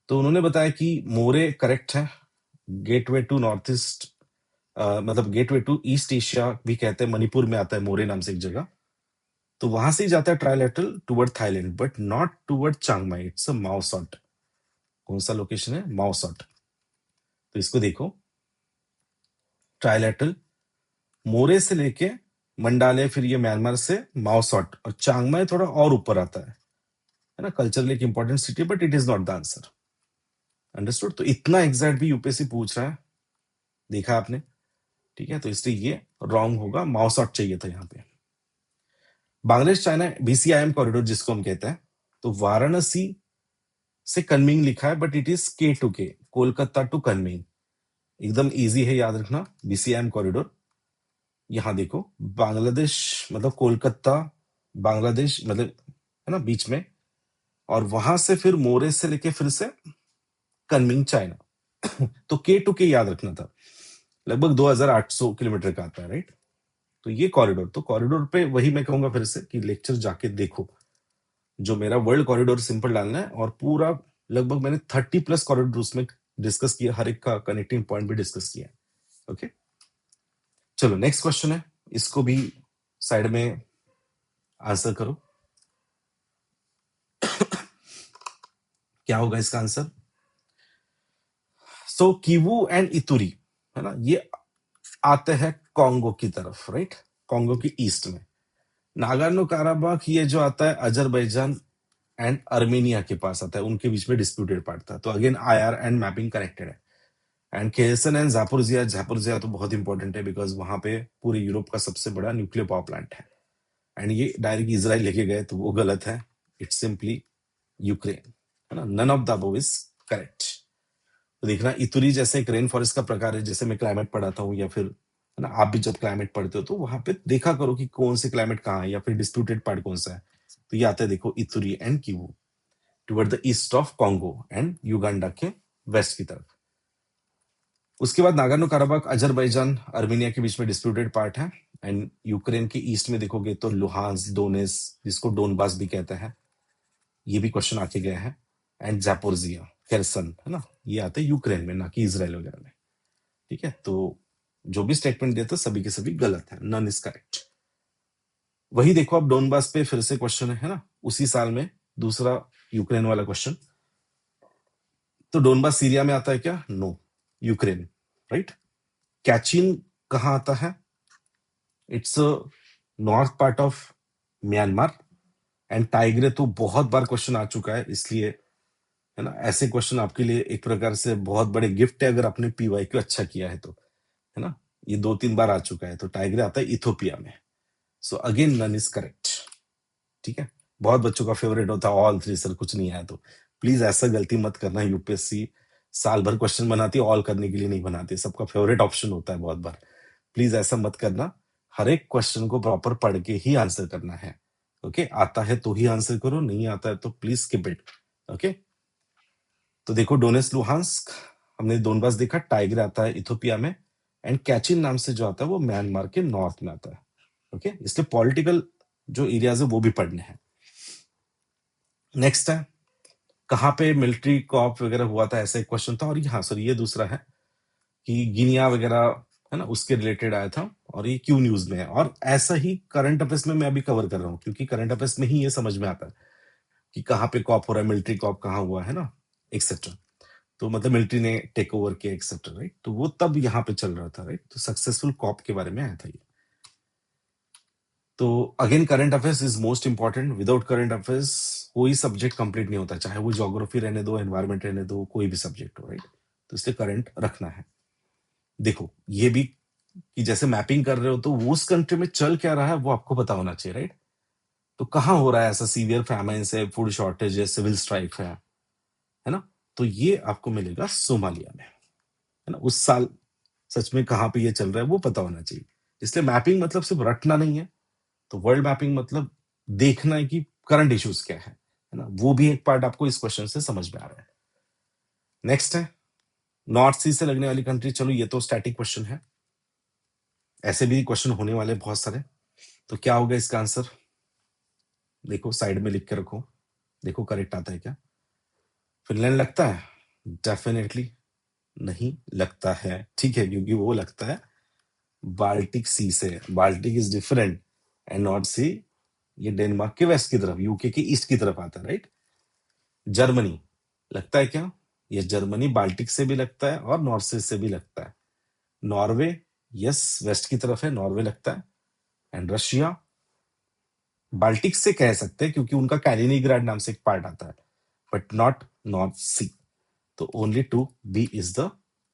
[SPEAKER 1] तो उन्होंने बताया कि मोरे करेक्ट है। गेटवे टू नॉर्थ ईस्ट, मतलब गेटवे टू ईस्ट एशिया भी कहते हैं, मणिपुर में आता है मोरे नाम से एक जगह, तो वहां से ही जाता है trilateral toward Thailand, but not toward Chiang Mai, it's a Mae Sot. कौन सा लोकेशन है? माओसॉट। तो इसको देखो, ट्राइलैटरल मोरे से लेके मंडाले, फिर ये म्यांमार से माओसॉट, और चांगमाई थोड़ा और ऊपर आता है ना, कल्चरली एक important city, but it is not the answer. Understood? तो इतना एग्जैक्ट भी यूपीएससी पूछ रहा है, देखा आपने? ठीक है, तो इसलिए ये रॉन्ग होगा, माओसॉट चाहिए था यहाँ पे। बांग्लादेश चाइना बीसीआईएम कॉरिडोर जिसको हम कहते हैं, तो वाराणसी से कनमिंग लिखा है, बट इट इज के टू के, कोलकाता टू कनमिंग। एकदम इजी है याद रखना, बीसीआईएम कॉरिडोर। यहाँ देखो, बांग्लादेश मतलब कोलकाता, बांग्लादेश मतलब है ना बीच में, और वहां से फिर मोरे से लेके फिर से कनमिंग चाइना। तो के टू के याद रखना था, लगभग 2800 किलोमीटर का आता है, राइट? तो ये कॉरिडोर, तो कॉरिडोर पे वही मैं कहूंगा फिर से कि लेक्चर जाके देखो, जो मेरा वर्ल्ड कॉरिडोर सिंपल डालना है, और पूरा लगभग मैंने 30+ कॉरिडोर उसमें डिस्कस किया, हर एक का कनेक्टिंग पॉइंट भी डिस्कस किया। ओके, चलो नेक्स्ट क्वेश्चन है, इसको भी साइड में आंसर करो। क्या होगा इसका आंसर? सो किवू एंड इतुरी, है ना, ये आते हैं कॉन्गो की तरफ, राइट? कॉन्गो की ईस्ट में। नागार्नो काराबाख ये जो आता है अजरबैजान एंड अर्मेनिया के पास आता है, उनके बीच में डिस्प्यूटेड पार्ट था, तो again IR and mapping corrected है। एंड केसन एंड जापोरिजिया, जापोरिजिया तो बहुत इंपॉर्टेंट है, बिकॉज वहां पे पूरे यूरोप का सबसे बड़ा न्यूक्लियर पावर प्लांट है, एंड ये डायरेक्ट इजराइल लेके गए, तो वो गलत है, इट्स सिंपली यूक्रेन, है ना, none of the above is correct. तो देखना, इतुरी जैसे एक रेन फॉरेस्ट का प्रकार है, जैसे मैं क्लाइमेट पढ़ाता हूँ, या फिर है ना, आप भी जब क्लाइमेट पढ़ते हो तो वहां पे देखा करो कि कौन से क्लाइमेट कहाँ है, या फिर डिस्प्यूटेड पार्ट कौन सा है। तो ये आता है, देखो, Ituri and Kivu toward the east of Congo and Uganda के वेस्ट की तरफ। उसके बाद नागार्नो काराबाख अजरबैजान अर्मेनिया के बीच में डिस्प्यूटेड पार्ट है, एंड यूक्रेन के ईस्ट में देखोगे तो लुहांस, डोनेस, जिसको डोनबास भी कहते हैं, ये भी क्वेश्चन आके गया है, एंड जापोरिजिया, खेरसन, है ना, ये आते हैं यूक्रेन में, ना कि इसराइल वगैरह में। ठीक है, तो जो भी स्टेटमेंट देते सभी के सभी गलत है, नन इज करेक्ट। वही देखो, अब डोनबास पे फिर से क्वेश्चन है ना, उसी साल में दूसरा यूक्रेन वाला क्वेश्चन। तो डोनबास सीरिया में आता है क्या? No, Ukraine, right? कैचिन कहाँ आता है? It's north part of Myanmar, and Tigre तो बहुत बार क्वेश्चन आ चुका है, इसलिए है ना, ऐसे क्वेश्चन आपके लिए एक प्रकार से बहुत बड़े गिफ्ट है, अगर आपने पीवाई क्यू अच्छा किया है तो, है ना, ये 2-3 बार आ चुका है। तो टाइग्रे आता है इथोपिया में, so again none is correct. ठीक है, बहुत बच्चों का फेवरेट होता है ऑल 3 सर, कुछ नहीं आया तो प्लीज ऐसा गलती मत करना, यूपीएससी साल भर क्वेश्चन बनाती है, ऑल करने के लिए नहीं बनाती, सबका फेवरेट ऑप्शन होता है बहुत बार। प्लीज ऐसा मत करना, हर एक क्वेश्चन को प्रॉपर पढ़ के ही आंसर करना है। ओके, आता है तो ही आंसर करो, नहीं आता है तो प्लीज स्किप इट। ओके, तो देखो, डोनेस लुहांस्क हमने डोनबास देखा, टाइगर आता है इथियोपिया में, एंड कैचिन नाम से जो आता है वो म्यांमार के नॉर्थ में आता है। ओके, इसलिए पॉलिटिकल जो एरियाज है वो भी पढ़ने हैं। नेक्स्ट है, कहाँ पे मिलिट्री कॉप वगैरह हुआ था, ऐसा एक क्वेश्चन था। और हाँ सॉरी, ये दूसरा है कि गिनिया वगैरह है ना, उसके रिलेटेड आया था, और ये क्यू न्यूज में है। और ऐसा ही करंट अफेयर्स में मैं अभी कवर कर रहा हूँ, क्योंकि करंट अफेयर्स में ही ये समझ में आता है कि कहाँ पे कॉप हो रहा है, मिलिट्री कॉप कहाँ हुआ है ना, एक्सेट्रा। तो मतलब मिलिट्री ने टेक ओवर किया एक्सेट्रा, राइट। तो वो तब यहाँ पे चल रहा था, राइट। तो सक्सेसफुल कॉप के बारे में आया था ये। तो again current affairs is most important. Without current affairs कोई सब्जेक्ट कंप्लीट नहीं होता, चाहे वो ज्योग्राफी रहने दो, एनवायरमेंट रहने दो, कोई भी सब्जेक्ट हो, राइट। तो इसलिए करंट रखना है। देखो ये भी कि जैसे मैपिंग कर रहे हो तो वो उस कंट्री में चल क्या रहा है वो आपको पता होना चाहिए, राइट। तो कहाँ हो रहा है ऐसा, सीवियर फैमाइन है, फूड शॉर्टेज है, सिविल स्ट्राइक है ना। तो ये आपको मिलेगा सोमालिया में, है ना। उस साल सच में कहाँ पे ये चल रहा है वो पता होना चाहिए। इसलिए मैपिंग मतलब सिर्फ रटना नहीं है। तो वर्ल्ड मैपिंग मतलब देखना है कि करंट इश्यूज क्या है ना। वो भी एक पार्ट आपको इस क्वेश्चन से समझ में आ रहा है। नेक्स्ट है नॉर्थ सी से लगने वाली कंट्री। चलो ये तो स्टैटिक क्वेश्चन है, ऐसे भी क्वेश्चन होने वाले बहुत सारे। तो क्या होगा इसका आंसर, देखो साइड में लिख के रखो, देखो करेक्ट आता है क्या। फिनलैंड लगता है, डेफिनेटली नहीं लगता है, ठीक है, क्योंकि वो लगता है बाल्टिक सी से। Baltic is different, and north sea ये डेनमार्क के वेस्ट की तरफ, यूके की ईस्ट की तरफ आता है, राइट। जर्मनी लगता है क्या, ये जर्मनी बाल्टिक से भी लगता है और नॉर्थ से भी लगता है। नॉर्वे, यस वेस्ट की तरफ है, नॉर्वे लगता है। एंड रशिया बाल्टिक से कह सकते हैं क्योंकि उनका कैलिनिग्राड नाम से एक पार्ट आता है, बट नॉट नॉर्थ सी। तो only two B is the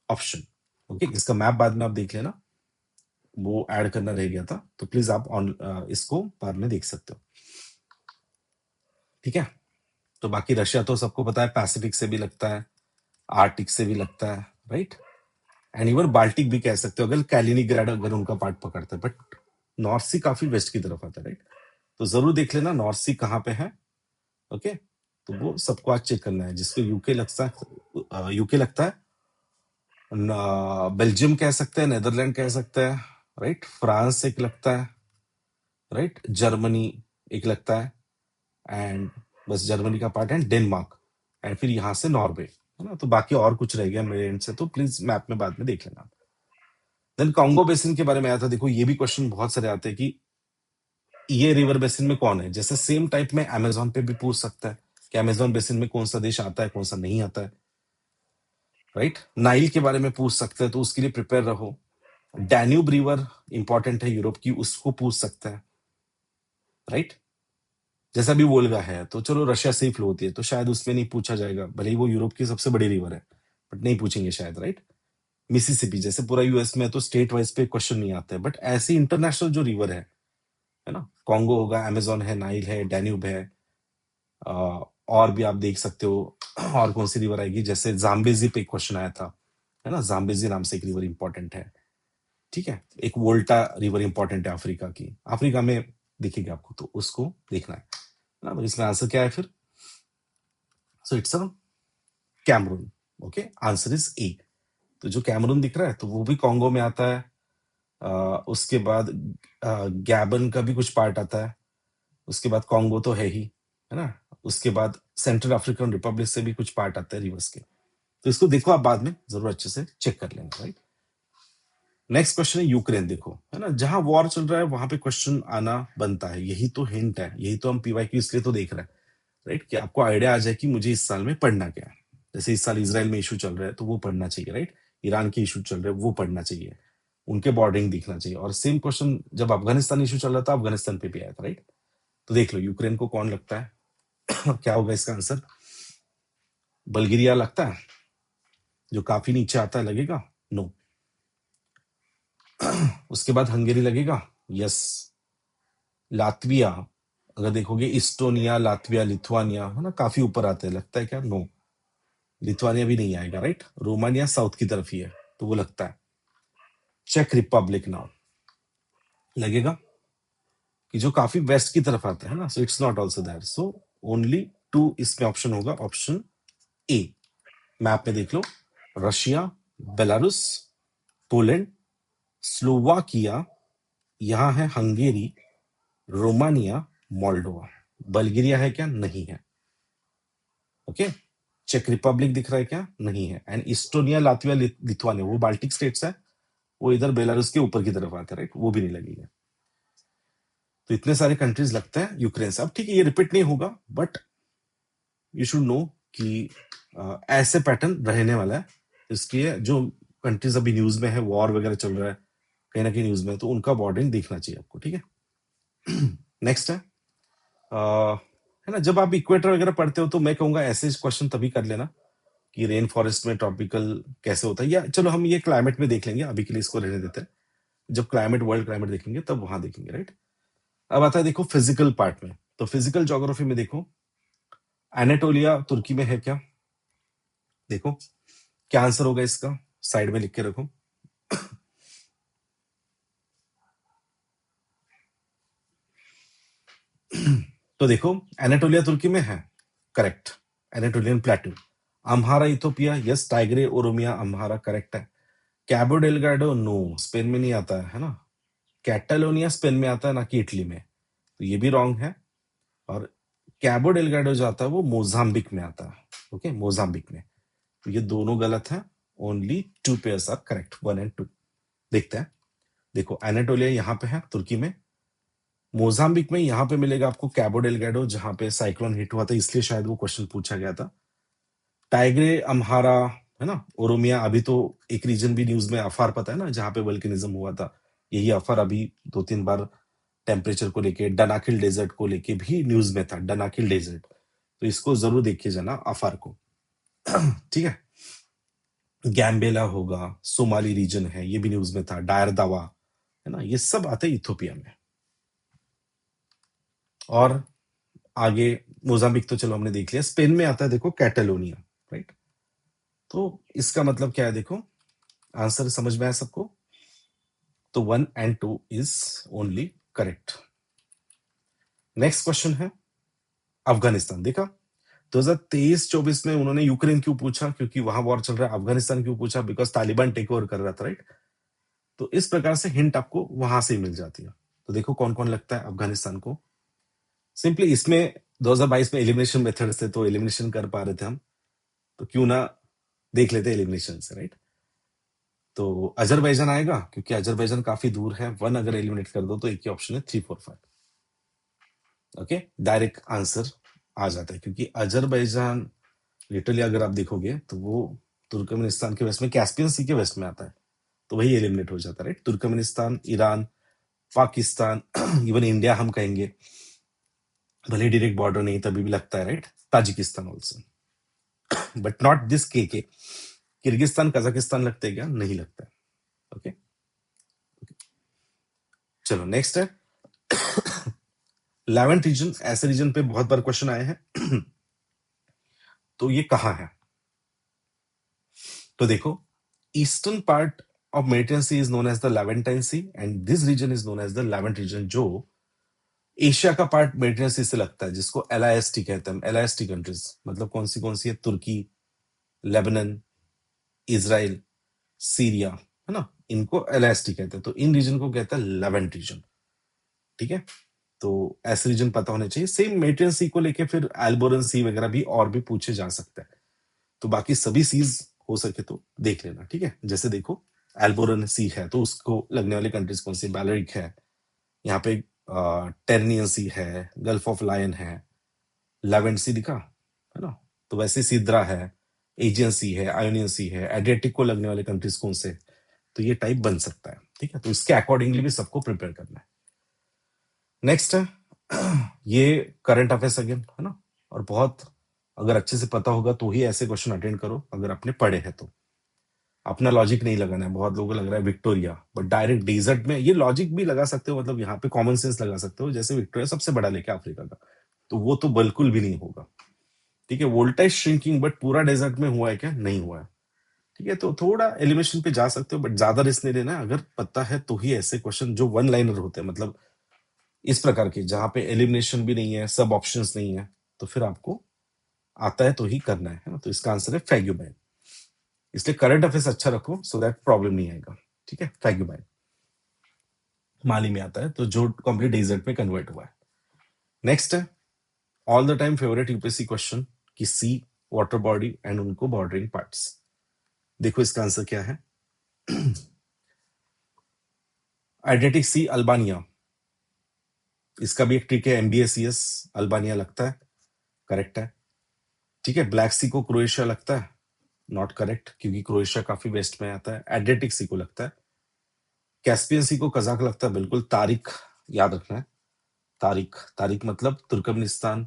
[SPEAKER 1] option. Okay, इसका मैप बाद में आप देख लेना, वो ऐड करना रह गया था, तो प्लीज आप इसको बाद में देख सकते हो, ठीक है। तो बाकी रशिया तो सबको पता है, पैसिफिक से भी लगता है, आर्टिक से भी लगता है, राइट। एंड इवन बाल्टिक भी कह सकते हो अगर कैलिनिग्राड अगर उनका पार्ट पकड़ते हैं, बट नॉर्थ सी काफी वेस्ट की तरफ आता है, राइट। तो जरूर देख लेना नॉर्थ सी कहाँ पे है। ओके, तो वो सबको आज चेक करना है। जिसको यूके लगता है, यूके लगता है, बेल्जियम कह सकते हैं, नेदरलैंड कह सकते हैं, राइट। फ्रांस एक लगता है, राइट। जर्मनी एक लगता है, एंड बस जर्मनी का पार्ट है डेनमार्क, एंड फिर यहाँ से नॉर्वे, है ना। तो बाकी और कुछ रह गया मेरे एंड से, तो प्लीज मैप में बाद में देख लेना। देन कॉन्गो बेसिन के बारे में आया था। देखो ये भी क्वेश्चन बहुत सारे आते हैं कि ये रिवर बेसिन में कौन है। जैसे सेम टाइप में अमेजोन पे भी पूछ सकता है कि अमेजोन बेसिन में कौन सा देश आता है, कौन सा नहीं आता है, राइट। नाइल के बारे में पूछ सकते हैं, तो उसके लिए प्रिपेयर रहो। डैन्यूब रिवर इंपॉर्टेंट है यूरोप की, उसको पूछ सकता है, राइट। जैसा भी वोल्गा है, तो चलो रशिया से ही फ्लो होती है, तो शायद उसमें नहीं पूछा जाएगा, भले ही वो यूरोप की सबसे बड़ी रिवर है, बट नहीं पूछेंगे शायद, राइट। मिसिसिपी जैसे पूरा यूएस में है, तो स्टेट वाइज पे क्वेश्चन नहीं आते, बट ऐसी इंटरनेशनल जो रिवर है ना, कॉन्गो होगा, अमेजोन है, नाइल है, डैन्यूब है, और भी आप देख सकते हो। और कौन सी रिवर आएगी, जैसे जाम्बेजी पे क्वेश्चन आया था, है ना। जाम्बेजी नाम से एक रिवर इंपॉर्टेंट है, ठीक है। एक वोल्टा रिवर इंपॉर्टेंट है अफ्रीका की, अफ्रीका में दिखेगी आपको, तो उसको देखना है ना। तो इसमें आंसर क्या है फिर, so it's a Cameroon. Okay, answer is A. तो जो कैमरून दिख रहा है तो वो भी कॉन्गो में आता है। उसके बाद गैबन का भी कुछ पार्ट आता है। उसके बाद कॉन्गो तो है ना। उसके बाद सेंट्रल अफ्रीकन रिपब्लिक से भी कुछ पार्ट आता है रिवर्स के। तो इसको देखो आप बाद में जरूर अच्छे से चेक कर लेंगे, राइट। नेक्स्ट क्वेश्चन है यूक्रेन। देखो है ना, जहां वॉर चल रहा है वहां पे क्वेश्चन आना बनता है, यही तो हिंट है, यही तो हम पीवाईक्यू इसलिए तो देख रहे हैं, राइट। कि आपको आइडिया आ जाए कि मुझे इस साल में पढ़ना क्या है। जैसे इस साल इसराइल में इशू चल रहा है तो वो पढ़ना चाहिए, राइट। ईरान के इशू चल रहे हैं वो पढ़ना चाहिए, उनके बॉर्डरिंग दिखना चाहिए। और सेम क्वेश्चन जब अफगानिस्तान इशू चल रहा था, अफगानिस्तान पे भी आया था, राइट। तो देख लो यूक्रेन को कौन लगता है। क्या होगा इसका आंसर, बल्गेरिया लगता है, जो काफी नीचे आता है, लगेगा नो। उसके बाद हंगेरी लगेगा, यस। लातविया अगर देखोगे, इस्टोनिया, लातविया, लिथुआनिया, है ना, काफी ऊपर आते हैं, लगता है क्या, नो। लिथुआनिया भी नहीं आएगा, राइट। रोमानिया साउथ की तरफ ही है, तो वो लगता है। चेक रिपब्लिक नाउ लगेगा, कि जो काफी वेस्ट की तरफ आता है ना, so it's not also that. So only two इसमें ऑप्शन होगा, ऑप्शन ए। मैप में देख लो, रशिया, बेलारूस, पोलैंड, स्लोवाकिया, यहाँ है हंगेरी, रोमानिया, मोल्डोवा। बल्गेरिया है क्या? नहीं है। ओके, चेक रिपब्लिक दिख रहा है क्या? नहीं है। एंड इस्टोनिया, लातविया, लिथुआनिया, वो बाल्टिक स्टेट्स है, वो इधर बेलारूस के ऊपर की तरफ आते हैं, राइट, वो भी नहीं लगेगा। तो इतने सारे कंट्रीज लगता है यूक्रेन से। अब ठीक है, ये रिपीट नहीं होगा, बट यू शुड नो कि ऐसे पैटर्न रहने वाला है। इसलिए जो कंट्रीज अभी न्यूज में है, वॉर वगैरह चल रहा है कहीं ना कहीं न्यूज में, तो उनका बॉर्डरिंग देखना चाहिए आपको, ठीक है। नेक्स्ट है है ना, जब आप इक्वेटर वगैरह पढ़ते हो तो मैं कहूंगा ऐसे क्वेश्चन तभी कर लेना कि रेन फॉरेस्ट में ट्रॉपिकल कैसे होता है, या चलो हम ये क्लाइमेट में देख लेंगे, अभी के लिए इसको रहने देते हैं। जब क्लाइमेट, वर्ल्ड क्लाइमेट देखेंगे तब वहां देखेंगे, राइट। अब आता है देखो फिजिकल पार्ट में, तो फिजिकल ज्योग्राफी में देखो, एनाटोलिया तुर्की में है क्या? देखो क्या आंसर होगा इसका, साइड में लिख के रखो। तो देखो एनाटोलिया तुर्की में है, correct, Anatolian plateau. Amhara Ethiopia, yes, Tigray Oromia Amhara, correct है। कैबो डेलगाडो, नो, स्पेन में नहीं आता है ना। कैटालोनिया स्पेन में आता है ना कि इटली में, तो ये भी रॉन्ग है। और कैबो डेलगाडो जो आता है वो मोजाम्बिक में आता है, ओके, मोजाम्बिक में। तो ये दोनों गलत है, only 2 pairs are correct, 1 and 2। देखते हैं, देखो एनाटोलिया यहाँ पे है तुर्की में, मोजाम्बिक में यहाँ पे मिलेगा आपको कैबो डेलगाडो, जहां पे साइक्लोन हिट हुआ था, इसलिए शायद वो क्वेश्चन पूछा गया था। टाइग्रे अम्हारा, है ना, ओरोमिया, अभी तो एक रीजन भी न्यूज में अफार, पता है ना, जहां पे वल्केनिज्म हुआ था, यही अफार अभी 2-3 बार टेम्परेचर को लेके, डनाकिल डेजर्ट को लेके भी न्यूज में था, डनाकिल डेजर्ट, तो इसको जरूर देखिए जाना अफार को। ठीक है, गैम्बेला होगा, सोमाली रीजन है, ये भी न्यूज में था, डायर दावा, है ना, ये सब आते हैं इथोपिया में। और आगे मोजाम्बिक तो चलो हमने देख लिया, स्पेन में आता है देखो कैटालोनिया, राइट। तो इसका मतलब क्या है, देखो आंसर समझ में आया सबको, तो 1 and 2 is only correct. Next question है अफगानिस्तान। देखा 2023-24 में उन्होंने यूक्रेन क्यों पूछा, क्योंकि वहां वॉर चल रहा है। अफगानिस्तान क्यों पूछा, बिकॉज तालिबान टेक ओवर कर रहा था, राइट। तो इस प्रकार से हिंट आपको वहां से ही मिल जाती है। तो देखो कौन कौन लगता है अफगानिस्तान को। सिंपली इसमें 2022 में एलिमिनेशन मेथड से तो एलिमिनेशन कर पा रहे थे हम, तो क्यों ना देख लेते एलिमिनेशन से, राइट। तो अजरबैजान आएगा, क्योंकि अजरबैजान काफी दूर है, 1 अगर एलिमिनेट कर दो तो एक ही ऑप्शन है 3, 4, 5। ओके, डायरेक्ट आंसर आ जाता है, क्योंकि अजरबैजान लिटरली अगर आप देखोगे तो वो तुर्कमेनिस्तान के वेस्ट में, कैस्पियन सी के वेस्ट में आता है, तो वही एलिमिनेट हो जाता है, right. Turkmenistan, Iran, Pakistan, even India हम कहेंगे, भले डायरेक्ट बॉर्डर नहीं तभी भी लगता है, right. Tajikistan also, but not this के। किर्गिस्तान, कजाकिस्तान लगते हैं क्या? नहीं लगता है। ओके, चलो नेक्स्ट है लेवेंट रीजन। ऐसे रीजन पे बहुत बार क्वेश्चन आए हैं। तो ये कहाँ है, तो देखो eastern part of Mediterranean sea is known as the Levantine sea, and this region is known as the Levant region, जो एशिया का पार्ट मेडिटेरियन सी से लगता है, जिसको LIST कहते हैं। LIST कंट्रीज मतलब कौन सी है? तुर्की, लेबनान, इजराइल, सीरिया, है ना, इनको LIST कहते हैं। तो इन रीजन को कहता है लेवेंट रीजन, ठीक है। तो ऐसे रीजन पता होने चाहिए। सेम मेडिटेरियन सी को लेके फिर एल्बोरन सी वगैरह भी और भी पूछे जा सकते हैं। तो बाकी सभी सीज हो सके तो देख लेना, ठीक है। जैसे देखो एल्बोरन सी है तो उसको लगने वाली कंट्रीज कौन सी? बैलरिक है, यहाँ पे टेर्नियन सी है, गल्फ ऑफ लायन है, लेवेंट सी दिखा, है ना। तो वैसे सिद्रा है, एजियन सी है, आयोनियन सी है, एड्रियाटिक को लगने वाले कंट्रीज कौन से? तो ये टाइप बन सकता है, ठीक है। तो इसके अकॉर्डिंगली भी सबको प्रिपेयर करना है। नेक्स्ट है ये करंट अफेयर्स अगेन, है ना। और बहुत अगर अच्छे से पता होगा तो ही ऐसे क्वेश्चन अटेंड करो, अगर आपने पढ़े हैं तो। अपना लॉजिक नहीं लगाना है। बहुत लोगों को लग रहा है विक्टोरिया, बट डायरेक्ट डेजर्ट में ये लॉजिक भी लगा सकते हो, मतलब यहाँ पे कॉमन सेंस लगा सकते हो, जैसे विक्टोरिया सबसे बड़ा लेके अफ्रीका का, तो वो तो बिल्कुल भी नहीं होगा, ठीक है। वोल्टाइज श्रिंकिंग, बट पूरा डेजर्ट में हुआ है क्या? नहीं हुआ है, ठीक है। तो थोड़ा एलिमिनेशन पे जा सकते हो, बट ज्यादा रिस्क नहीं लेना है। अगर पता है तो ही ऐसे क्वेश्चन जो वन लाइनर होते हैं, मतलब इस प्रकार के जहां पे एलिमिनेशन भी नहीं है, सब ऑप्शंस नहीं है, तो फिर आपको आता है तो ही करना है ना। तो इसका आंसर है फैग्यूमैन। इसलिए करंट अफेयर्स अच्छा रखो सो दैट प्रॉब्लम नहीं आएगा, ठीक है। Thank you bye. माली में आता है तो जो कंप्लीट डेजर्ट में कन्वर्ट हुआ है। नेक्स्ट है all the time favourite UPSC question कि सी वाटर बॉडी एंड उनको बॉर्डरिंग पार्ट्स। देखो इसका आंसर क्या है। आइडेंटिक सी अल्बानिया, इसका भी एक ट्रिक है, एमबीएसीएस अल्बानिया लगता है, करेक्ट है, ठीक है। ब्लैक सी को क्रोएशिया लगता है, नॉट करेक्ट क्योंकि क्रोएशिया काफी वेस्ट में आता है। एड्रियाटिक सी को लगता है, कैस्पियन सी को कजाक लगता है, बिल्कुल। तारिक याद रखना है, तारिक, तारिक मतलब Turkmenistan,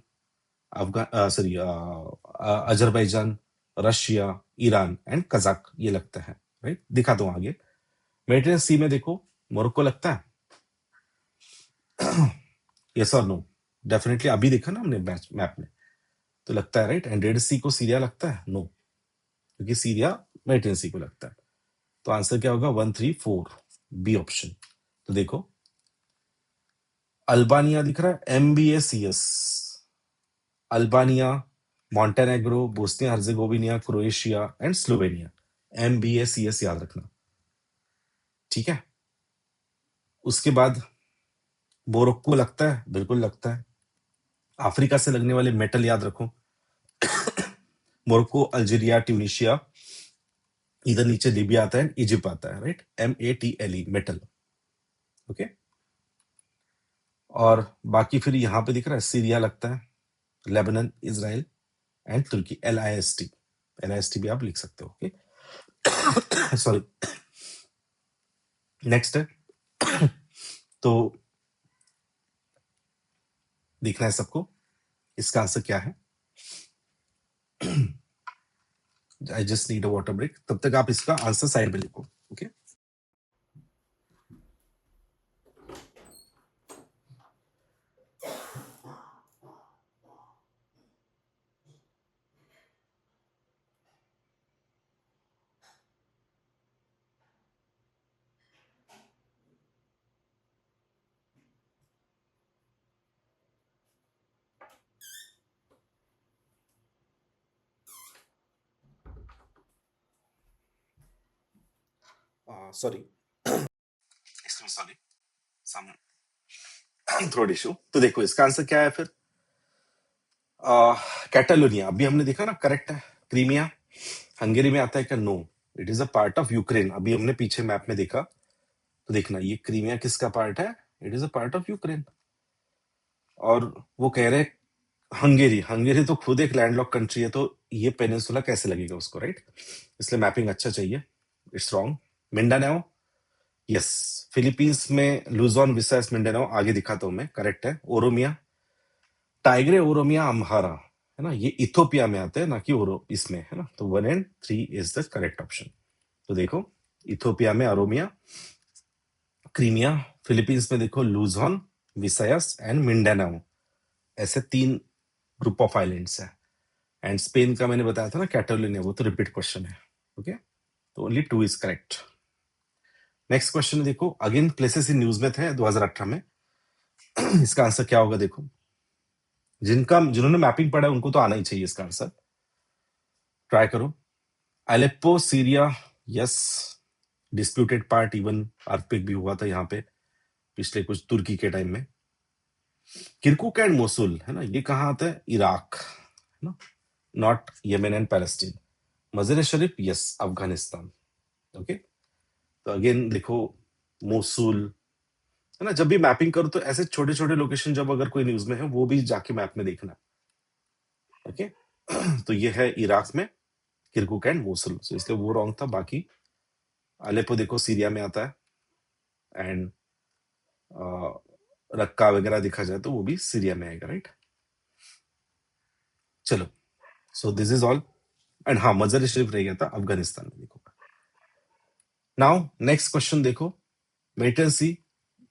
[SPEAKER 1] Afghan sorry Azerbaijan, Russia, Iran and Kazakh, ये लगता है, राइट। दिखा दो आगे। मेडिटेरियन सी में देखो मोरक्को लगता है, यस और नो, डेफिनेटली अभी देखा ना हमने मैप में, तो लगता है, राइट। एंड रेड सी को सीरिया लगता है, नो, क्योंकि सीरिया मेडिटेरियन सी को लगता है। तो आंसर क्या होगा, 1, 3, 4, बी ऑप्शन। तो देखो अल्बानिया दिख रहा है, MBACS, Albania, Montenegro, Bosnia Herzegovina, Croatia and Slovenia, MBACS याद रखना, ठीक है। उसके बाद मोरक्को लगता है, बिल्कुल लगता है। अफ्रीका से लगने वाले मेटल याद रखो, मोरक्को, अल्जीरिया, ट्यूनिशिया, इधर नीचे लीबिया आता है, इजिप्ट आता है, राइट। METLE, metal, okay. और बाकी फिर यहाँ पे दिख रहा है सीरिया लगता है, लेबनान, इजराइल एंड तुर्की, LIST, LIST भी आप लिख सकते हो, ओके। सॉरी। नेक्स्ट है तो देखना है सबको, इसका आंसर क्या है। I just need a water break, तब तक आप इसका आंसर साइड में लिखो, okay. Sorry, sorry, some throat issue. तो देखो इसका आंसर क्या है फिर, कैटालोनिया, अभी हमने देखा ना, करेक्ट है। क्रीमिया हंगेरी में आता है क्या, no, it is a part of Ukraine, अभी हमने पीछे मैप में देखा। तो देखना ये क्रीमिया किसका पार्ट है, it is a part of Ukraine. और वो कह रहे हंगेरी, हंगेरी तो खुद एक लैंडलॉक कंट्री है, तो ये पेनिनसुला कैसे लगेगा उसको, राइट। इसलिए मैपिंग अच्छा चाहिए, it's wrong. Mindanao, yes, Philippines में लुजोन, विसास, मिंडानाओ, आगे दिखाता हूं मैं, करेक्ट है। ओरोमिया, टाइग्रे, ओरोमिया, अम्हारा, है ना, ये इथोपिया में आते हैं, ना कि ओरो इसमें, है ना। तो 1 and 3 is the correct option. तो देखो इथोपिया में अरोमिया, क्रीमिया, फिलीपींस में देखो लुजोन, विसायस एंड मिंडानाओ, ऐसे 3 ग्रुप ऑफ आइलैंड्स है। एंड स्पेन का मैंने बताया था ना कैटालोनिया, वो तो रिपीट क्वेश्चन है, ओके। तो only 2 is correct. Next question देखो, अगेन प्लेसेस इन न्यूज में थे 2018 में। इसका आंसर क्या होगा, देखो जिन्होंने मैपिंग पढ़ा है उनको तो आना ही चाहिए इसका आंसर, ट्राई करो। Aleppo, Syria, yes, disputed part, even earthquake भी हुआ था यहाँ पे पिछले कुछ तुर्की के टाइम में। किरकुक एंड मोसुल, है ना, ये कहाँ आता है, इराक, है ना, नॉट यमन एंड पैलेस्टीन। मजर शरीफ, यस, अफगानिस्तान, ओके। तो अगेन देखो मोसुल, है ना, जब भी मैपिंग करो तो ऐसे छोटे छोटे लोकेशन जब अगर कोई न्यूज में है वो भी जाके मैप में देखना, ओके। तो ये है इराक में किरकुक एंड मोसुल, so इसलिए वो रॉन्ग था। बाकी अलेपो देखो सीरिया में आता है, एंड रक्का वगैरह देखा जाए तो वो भी सीरिया में आएगा, राइट। चलो, so this is all. And हाँ, मजर शरीफ रह गया था अफगानिस्तान में, देखो। नाउ नेक्स्ट क्वेश्चन देखो, wait and see,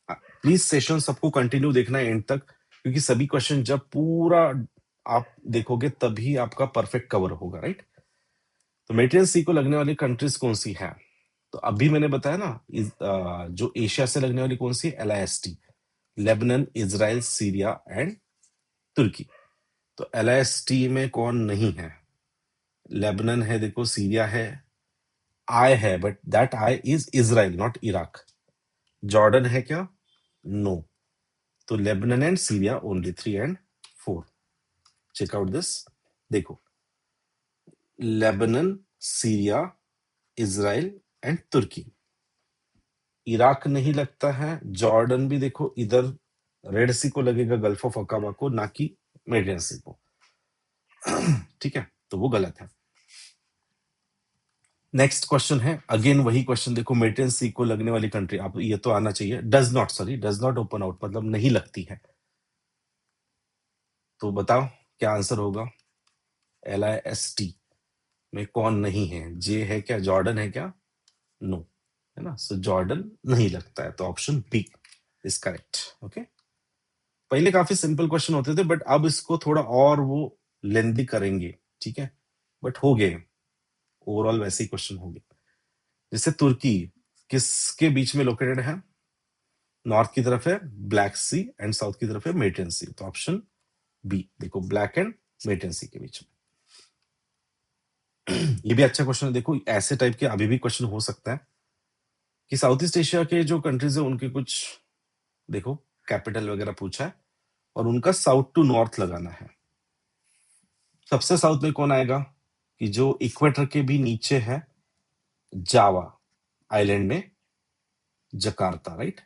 [SPEAKER 1] please session सबको कंटिन्यू देखना है एंड तक, क्योंकि सभी क्वेश्चन जब पूरा आप देखोगे तभी आपका परफेक्ट कवर होगा, राइट। तो मेटेरियल सी को लगने वाली कंट्रीज कौन सी है, तो अभी मैंने बताया ना, जो एशिया से लगने वाली कौन सी है, LIST, Lebanon, Israel, Syria and तुर्की। तो LIST में कौन नहीं है, लेबनान है, देखो, सीरिया है, आई है, but that I is Israel not Iraq. Jordan है क्या? नो। तो Lebanon and Syria only 3 and 4। Check out this. देखो, लेबनान, सीरिया, इजराइल एंड तुर्की। इराक नहीं लगता है। जॉर्डन भी देखो इधर रेड सी को लगेगा, गल्फ ऑफ अकाबा को, ना कि मेडियन सी को। ठीक है, तो वो गलत है। नेक्स्ट क्वेश्चन है, अगेन वही क्वेश्चन देखो, मेडियन सी को लगने वाली कंट्री, आप ये तो आना चाहिए। डज नॉट ओपन आउट मतलब नहीं लगती है। तो बताओ क्या आंसर होगा? LIST में कौन नहीं है? जे है क्या? जॉर्डन है क्या? नो, है ना। सो जॉर्डन नहीं लगता है, तो option B is correct. Okay, पहले काफी सिंपल क्वेश्चन होते थे, बट अब इसको थोड़ा और वो लेंदी करेंगे। ठीक है, बट हो गए, ओवरऑल वैसे ही क्वेश्चन हो गए। जैसे तुर्की किसके बीच में लोकेटेड है? नॉर्थ की तरफ है ब्लैक सी एंड साउथ की तरफ है मेडिटेरियन सी, तो ऑप्शन बी देखो, ब्लैक एंड मेडिटेरियन सी के बीच में। ये भी अच्छा क्वेश्चन है। देखो, ऐसे टाइप के अभी भी क्वेश्चन हो सकता है कि साउथ ईस्ट एशिया के जो कंट्रीज है उनके कुछ देखो कैपिटल वगैरह पूछा है और उनका साउथ टू नॉर्थ लगाना है। सबसे साउथ में कौन आएगा? कि जो इक्वेटर के भी नीचे है, जावा आइलैंड में जकार्ता, राइट।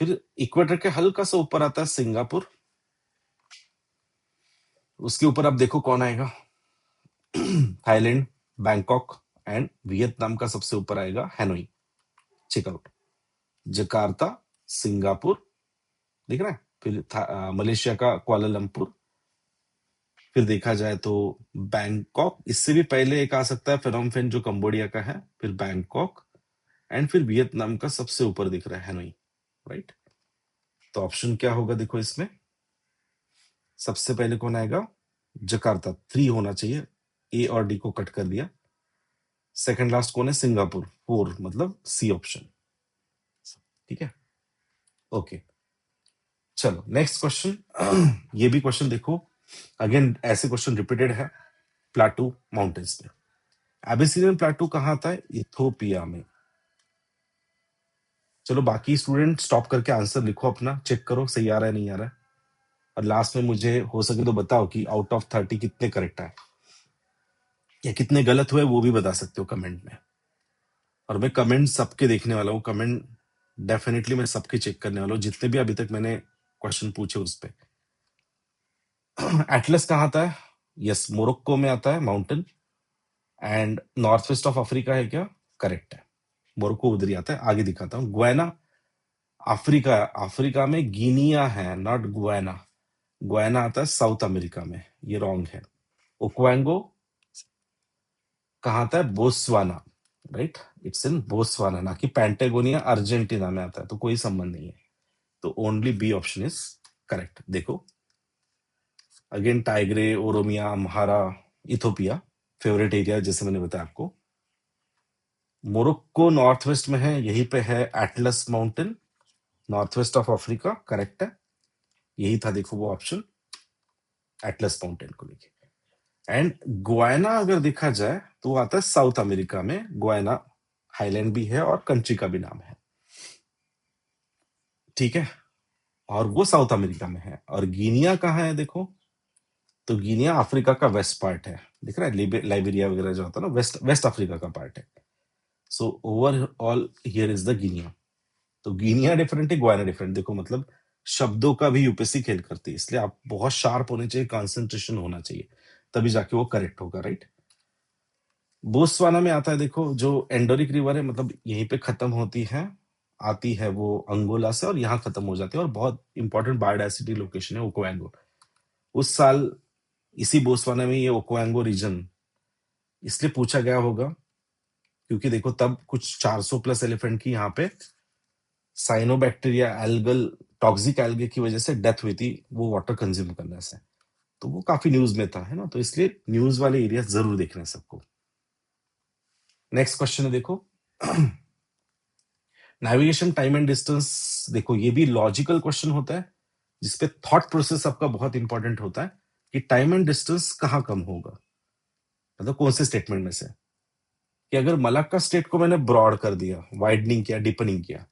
[SPEAKER 1] फिर इक्वेटर के हल्का सा ऊपर आता है सिंगापुर, उसके ऊपर आप देखो कौन आएगा? थाईलैंड, बैंकॉक एंड वियतनाम का सबसे ऊपर आएगा हैनोई। चेकआउट, जकार्ता, सिंगापुर, दिख रहा है। फिर मलेशिया का कुआलालंपुर। फिर देखा जाए तो बैंकॉक, इससे भी पहले एक आ सकता है फिनोम जो कंबोडिया का है, फिर बैंकॉक एंड फिर वियतनाम का सबसे ऊपर दिख रहा है हैनोई, राइट। तो ऑप्शन क्या होगा देखो इसमें? सबसे पहले कौन आएगा? जकार्ता, 3 होना चाहिए, ए और डी को कट कर दिया। सेकंड लास्ट कौन है? सिंगापुर, 4 मतलब सी ऑप्शन। ठीक है, ओके। चलो नेक्स्ट क्वेश्चन। ये भी क्वेश्चन देखो, अगेन ऐसे क्वेश्चन रिपीटेड है। प्लाटू माउंटेन्स में, एबिसिनियन प्लाटू कहाँ आता है? इथोपिया में। चलो बाकी स्टूडेंट स्टॉप करके आंसर लिखो अपना, चेक करो सही आ रहा है नहीं आ रहा है, और लास्ट में मुझे हो सके तो बताओ कि आउट ऑफ 30 कितने करेक्ट है या कितने गलत हुए, वो भी बता सकते हो कमेंट में। और मैं कमेंट सबके देखने वाला हूँ, कमेंट डेफिनेटली मैं सबके चेक करने वाला हूँ, जितने भी अभी तक मैंने क्वेश्चन पूछे उस पे। एटलस कहाँ आता है? यस, मोरक्को में आता है mountain. And north west of Africa है क्या? करेक्ट है, मोरक्को उधर ही आता है। आगे दिखाता हूँ, गुयाना अफ्रीका, अफ्रीका में गिनिया है, नॉट गुयाना। गुयाना आता है साउथ अमेरिका में, ये रॉन्ग है। ओक्वांगो कहाँ आता है? बोस्वाना, राइट। इट्स इन बोस्वाना, ना कि पैंटागोनिया अर्जेंटीना में आता है, तो कोई संबंध नहीं है। तो only B option is correct. देखो again, Tigray, Oromia, Amhara, Ethiopia favourite area जैसे मैंने बताया आपको। मोरक्को नॉर्थ वेस्ट में है, यहीं पे है Atlas mountain, north west of Africa, correct है। यही था देखो वो ऑप्शन, एटलस माउंटेन को लेके। एंड गुयाना अगर देखा जाए तो वो आता है साउथ अमेरिका में, गुयाना हाईलैंड भी है और कंट्री का भी नाम है, ठीक है। और वो साउथ अमेरिका में है। और गिनिया कहाँ है देखो, तो गिनिया अफ्रीका का वेस्ट पार्ट है, दिख रहा है, लाइबेरिया वगैरह जो होता है ना, वेस्ट वेस्ट अफ्रीका का पार्ट है। So overall here is the Guinea. तो गिनिया डिफरेंट है, गुयाना डिफरेंट। देखो मतलब शब्दों का भी यूपीएससी खेल करती है, इसलिए आप बहुत शार्प होने चाहिए, कंसंट्रेशन होना चाहिए, तभी जाके वो करेक्ट होगा, राइट। बोस्वाना में आता है देखो, जो एंडोरिक रिवर है, मतलब यहीं पे खत्म होती है, आती है वो अंगोला से और यहाँ खत्म हो जाती है, और बहुत इंपॉर्टेंट बायोडायवर्सिटी लोकेशन है ओकोएंगो। उस साल इसी बोस्वाना में ये ओकोएंगो रीजन इसलिए पूछा गया होगा क्योंकि देखो तब कुछ 400 प्लस एलिफेंट की यहाँ पे साइनोबैक्टीरिया एल्गल टॉक्सिक एल्गे की वजह से डेथ हुई थी, वो वाटर कंज्यूम करने से। तो वो काफी न्यूज में था, है ना, तो इसलिए न्यूज वाले एरिया जरूर देखना है सबको। नेक्स्ट क्वेश्चन है देखो, नेविगेशन टाइम एंड डिस्टेंस। देखो ये भी लॉजिकल क्वेश्चन होता है, जिसपे थॉट प्रोसेस आपका बहुत इंपॉर्टेंट होता है कि टाइम एंड डिस्टेंस कहाँ कम होगा, मतलब कौन से स्टेटमेंट में से। कि अगर मलाक्का स्टेट को मैंने ब्रॉड कर दिया, वाइडनिंग किया, डिपनिंग किया,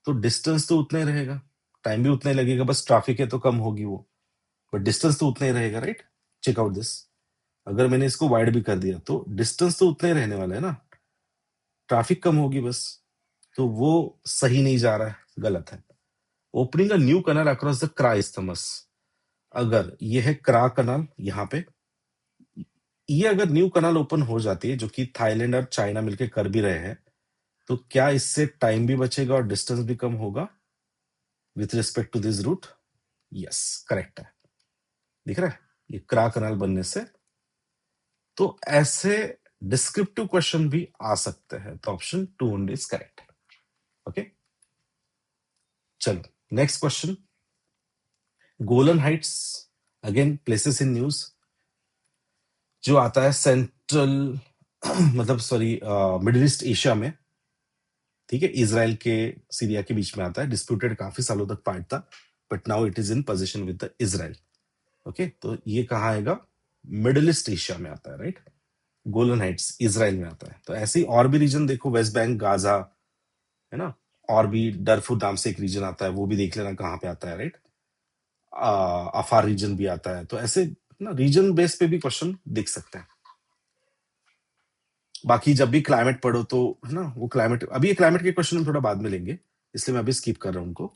[SPEAKER 1] तो डिस्टेंस तो उतना ही रहेगा, टाइम भी उतना ही लगेगा, बस ट्रैफिक है तो कम होगी वो, बट डिस्टेंस तो उतना ही रहेगा, राइट? Check out this. अगर मैंने इसको वाइड भी कर दिया तो डिस्टेंस तो उतना ही रहने वाला है ना, ट्रैफिक कम होगी बस। तो वो सही नहीं जा रहा है, गलत है। Opening a new canal across the Kra Isthmus, अगर ये है क्रा कनाल यहाँ पे, ये अगर न्यू कनाल ओपन हो जाती है, जो कि थाईलैंड और चाइना मिलकर कर भी रहे हैं, तो क्या इससे टाइम भी बचेगा और डिस्टेंस भी कम होगा with respect to this route? Yes, correct है। दिख रहा है ये क्रा कनाल बनने से। तो ऐसे डिस्क्रिप्टिव क्वेश्चन भी आ सकते हैं, तो option 2 only is correct. Okay, चलो next question. Golan Heights, again places in news, जो आता है सेंट्रल मतलब सॉरी मिडिल ईस्ट एशिया में, ठीक है, इजराइल के सीरिया के बीच में आता है, डिस्प्यूटेड काफी सालों तक पार्ट था, but now it is in position with the Israel. Okay, तो ये कहाँ आएगा? मिडिल ईस्ट एशिया में आता है, राइट? गोलन हाइट्स इजराइल में आता है। तो ऐसे ही और भी रीजन देखो, वेस्ट बैंक, गाजा, है ना, और भी डरफुर नाम से एक रीजन आता है, वो भी देख लेना कहाँ पे आता है, राइट? अफार रीजन भी आता है। तो ऐसे ना रीजन बेस पे भी क्वेश्चन देख सकते हैं। बाकी जब भी क्लाइमेट पढ़ो तो, है ना, वो क्लाइमेट, अभी ये क्लाइमेट के क्वेश्चन हम थोड़ा बाद में लेंगे, इसलिए मैं अभी स्किप कर रहा हूं उनको।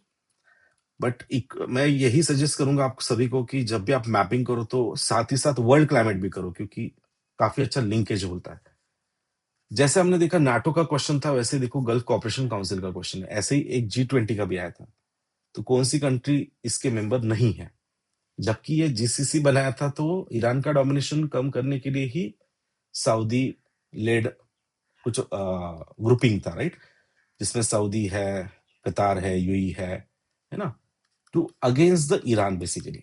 [SPEAKER 1] बट मैं यही सजेस्ट करूंगा आप सभी को कि जब भी आप मैपिंग करो तो साथ ही साथ वर्ल्ड क्लाइमेट भी करो, क्योंकि काफी अच्छा लिंकेज होता है। जैसे हमने देखा नाटो का क्वेश्चन था, वैसे देखो गल्फ कॉपरेशन काउंसिल का क्वेश्चन है, ऐसे ही एक G20 का भी आया था। तो कौन सी कंट्री इसके मेंबर नहीं है? जबकि ये जीसीसी बनाया था तो ईरान का डोमिनेशन कम करने के लिए ही सऊदी लेड कुछ ग्रुपिंग था, राइट? जिसमें सऊदी है, कतार है, यूएई है ना, to against the Iran basically.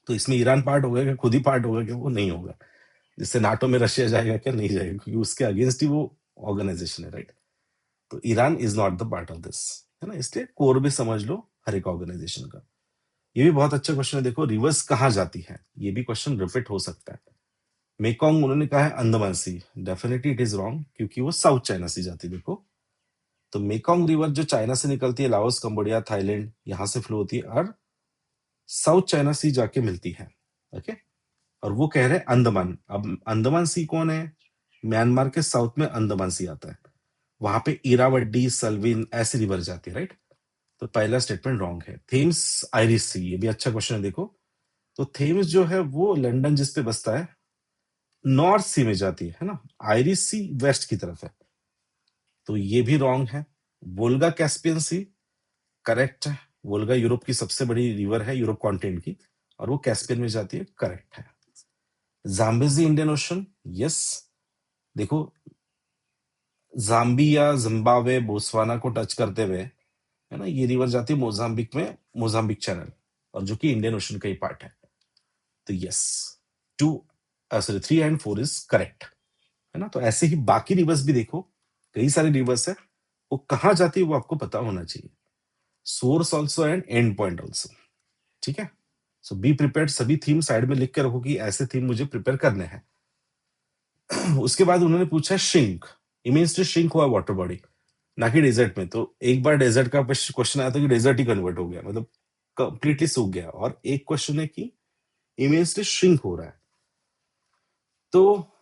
[SPEAKER 1] तो इसमें ईरान पार्ट होगा क्या, खुद ही पार्ट होगा क्या? वो नहीं होगा। जिससे नाटो में रशिया जाएगा क्या? नहीं जाएगा, क्योंकि उसके अगेंस्ट ही वो ऑर्गेनाइजेशन है, राइट? तो Iran is not the part of this, है ना, इसलिए कोर भी समझ लो हर एक ऑर्गेनाइजेशन का। ये भी बहुत अच्छा क्वेश्चन है, देखो रिवर्स कहाँ जाती है, ये भी क्वेश्चन रिपीट हो सकता है। मेकॉन्ग उन्होंने कहा है अंडमान सी, डेफिनेटली इट इज रॉन्ग, क्योंकि वो साउथ चाइना सी जाती है। देखो, तो मेकॉन्ग रिवर जो चाइना से निकलती है, लाओस, कंबोडिया, थाईलैंड, यहां से फ्लो होती है और साउथ चाइना सी जाके मिलती है। ओके, और वो कह रहे हैं अंडमान। अब अंडमान सी कौन है? म्यांमार के साउथ में अंडमान सी आता है, वहां पे इरावड्डी, सल्विन ऐसी रिवर जाती है, राइट? तो पहला स्टेटमेंट रॉन्ग है। थेम्स आयरिश सी, ये भी अच्छा क्वेश्चन है। देखो, तो थेम्स जो है वो लंदन जिस पे बसता है, नॉर्थ सी में जाती है ना, आयरिश सी वेस्ट की तरफ है, तो ये भी रॉन्ग है। वोल्गा कैस्पियन सी करेक्ट है, वोल्गा यूरोप की सबसे बड़ी रिवर है, यूरोप कॉन्टिनेंट की, और वो कैस्पियन में जाती है, करेक्ट है। Zambezi Indian ocean, yes. देखो, जाम्बिया, जिम्बाब्वे, बोत्सवाना को टच करते हुए, है ना, ये रिवर जाती है मोजाम्बिक में, मोजाम्बिक चैनल, और जो कि इंडियन ओशन का ही पार्ट है। तो yes, 2 sorry 3 and 4 is correct, है ना। तो ऐसे ही बाकी रिवर्स भी देखो, कई सारे रिवर्स है, वो कहाँ जाती है वो आपको पता होना चाहिए। Source also and and point also, ठीक है। सो बी प्रिपेयर्ड, सभी थीम साइड में लिख के रखो कि ऐसे थीम मुझे प्रिपेयर करने हैं। उसके बाद उन्होंने पूछा श्रिंक, इमीन्स टू श्रिंक हुआ वाटर बॉडी, ना कि डेजर्ट में। तो एक बार डेजर्ट का क्वेश्चन आया था कि डेजर्ट ही कन्वर्ट हो गया, मतलब कंप्लीटली सूख गया, और एक क्वेश्चन है कि इमीन्स टू श्रिंक हो रहा है। तो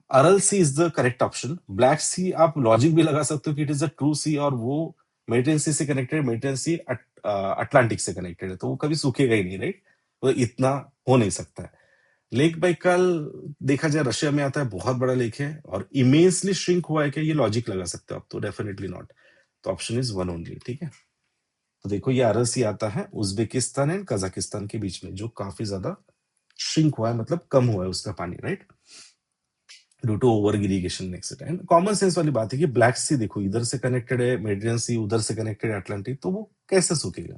[SPEAKER 1] Aral sea is the correct option. Black sea आप लॉजिक भी लगा सकते हो कि it is a true sea, और वो मेडिटेरियन सी से कनेक्टेड, मेडिटेरियन सी अटलांटिक से कनेक्टेड है, तो वो कभी सूखेगा ही नहीं, राइट? तो इतना हो नहीं सकता है। लेक बाइकल देखा जाए रशिया में आता है, बहुत बड़ा लेक है, और इमेंसली श्रिंक हुआ है क्या, ये लॉजिक लगा सकते हो आप, तो डेफिनेटली नॉट। तो ऑप्शन इज 1 ओनली, ठीक है। तो देखो, ये अरल सी आता है उज्बेकिस्तान एंड कजाकिस्तान के बीच में, जो काफी ज्यादा श्रिंक हुआ है, मतलब कम हुआ है उसका पानी, right, due to over irrigation next time. Common sense वाली बात है कि ब्लैक सी देखो इधर से कनेक्टेड है, मेडिटेरियन सी उधर से कनेक्टेड है अटलांटिक, तो वो कैसे सूखेगा,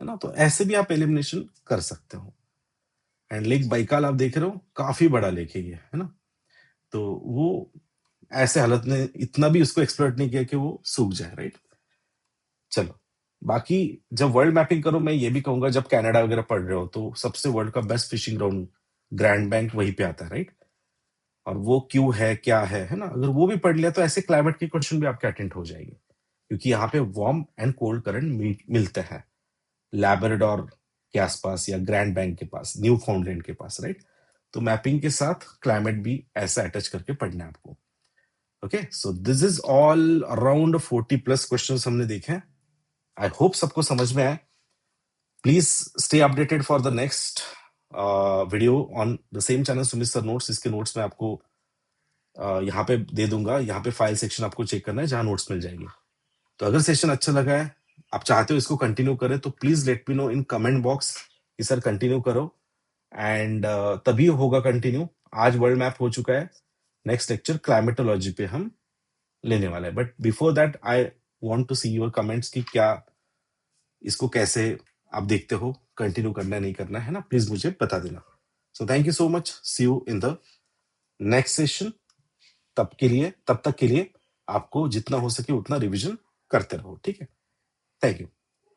[SPEAKER 1] है ना। तो ऐसे भी आप एलिमिनेशन कर सकते हो। एंड लेक बाइकाल आप देख रहे हो, काफी बड़ा लेक है ये, है ना। तो वो ऐसे हालत में इतना भी उसको एक्सप्लोइट नहीं किया कि वो सूख जाए, राइट। चलो, बाकी जब वर्ल्ड मैपिंग करो, मैं ये भी कहूंगा जब कनाडा वगैरह पढ़ रहे हो तो सबसे वर्ल्ड का best fishing ground grand bank वहीं पे आता है, राइट। और वो क्यों है, क्या है ना? अगर वो भी पढ़ लिया तो ऐसे क्लाइमेट के क्वेश्चन भी आपके अटेम्प्ट हो जाएंगे, क्योंकि यहाँ पे वार्म एंड कोल्ड करंट मिलते हैं लैब्राडोर के आसपास या ग्रैंड बैंक के पास, न्यू फाउंडलैंड के पास, राइट? तो मैपिंग के साथ क्लाइमेट भी ऐसा अटैच करके पढ़ना है आपको। Okay, so this is all around 40+ questions हमने देखे हैं। आई होप सबको समझ में आए। Please stay updated for the next video on the same channel Sumit sir notes. इसके नोट्स में आपको यहाँ पे दे दूंगा, यहाँ पे फाइल सेक्शन आपको चेक करना है जहाँ नोट्स मिल जाएंगे। तो अगर सेशन अच्छा लगा है, आप चाहते हो इसको कंटिन्यू करें, तो please let me know in comment box कि सर कंटिन्यू करो, एंड तभी होगा कंटिन्यू। आज वर्ल्ड मैप हो चुका है, नेक्स्ट लेक्चर क्लाइमेटोलॉजी पे हम लेने वाला है। But before that I want to see your comments कि क्या इसको कैसे आप देखते हो, कंटिन्यू करना है नहीं करना है ना, प्लीज मुझे बता देना। So thank you so much, see you in the next session. तब तक के लिए आपको जितना हो सके उतना रिवीजन करते रहो, ठीक है? Thank you.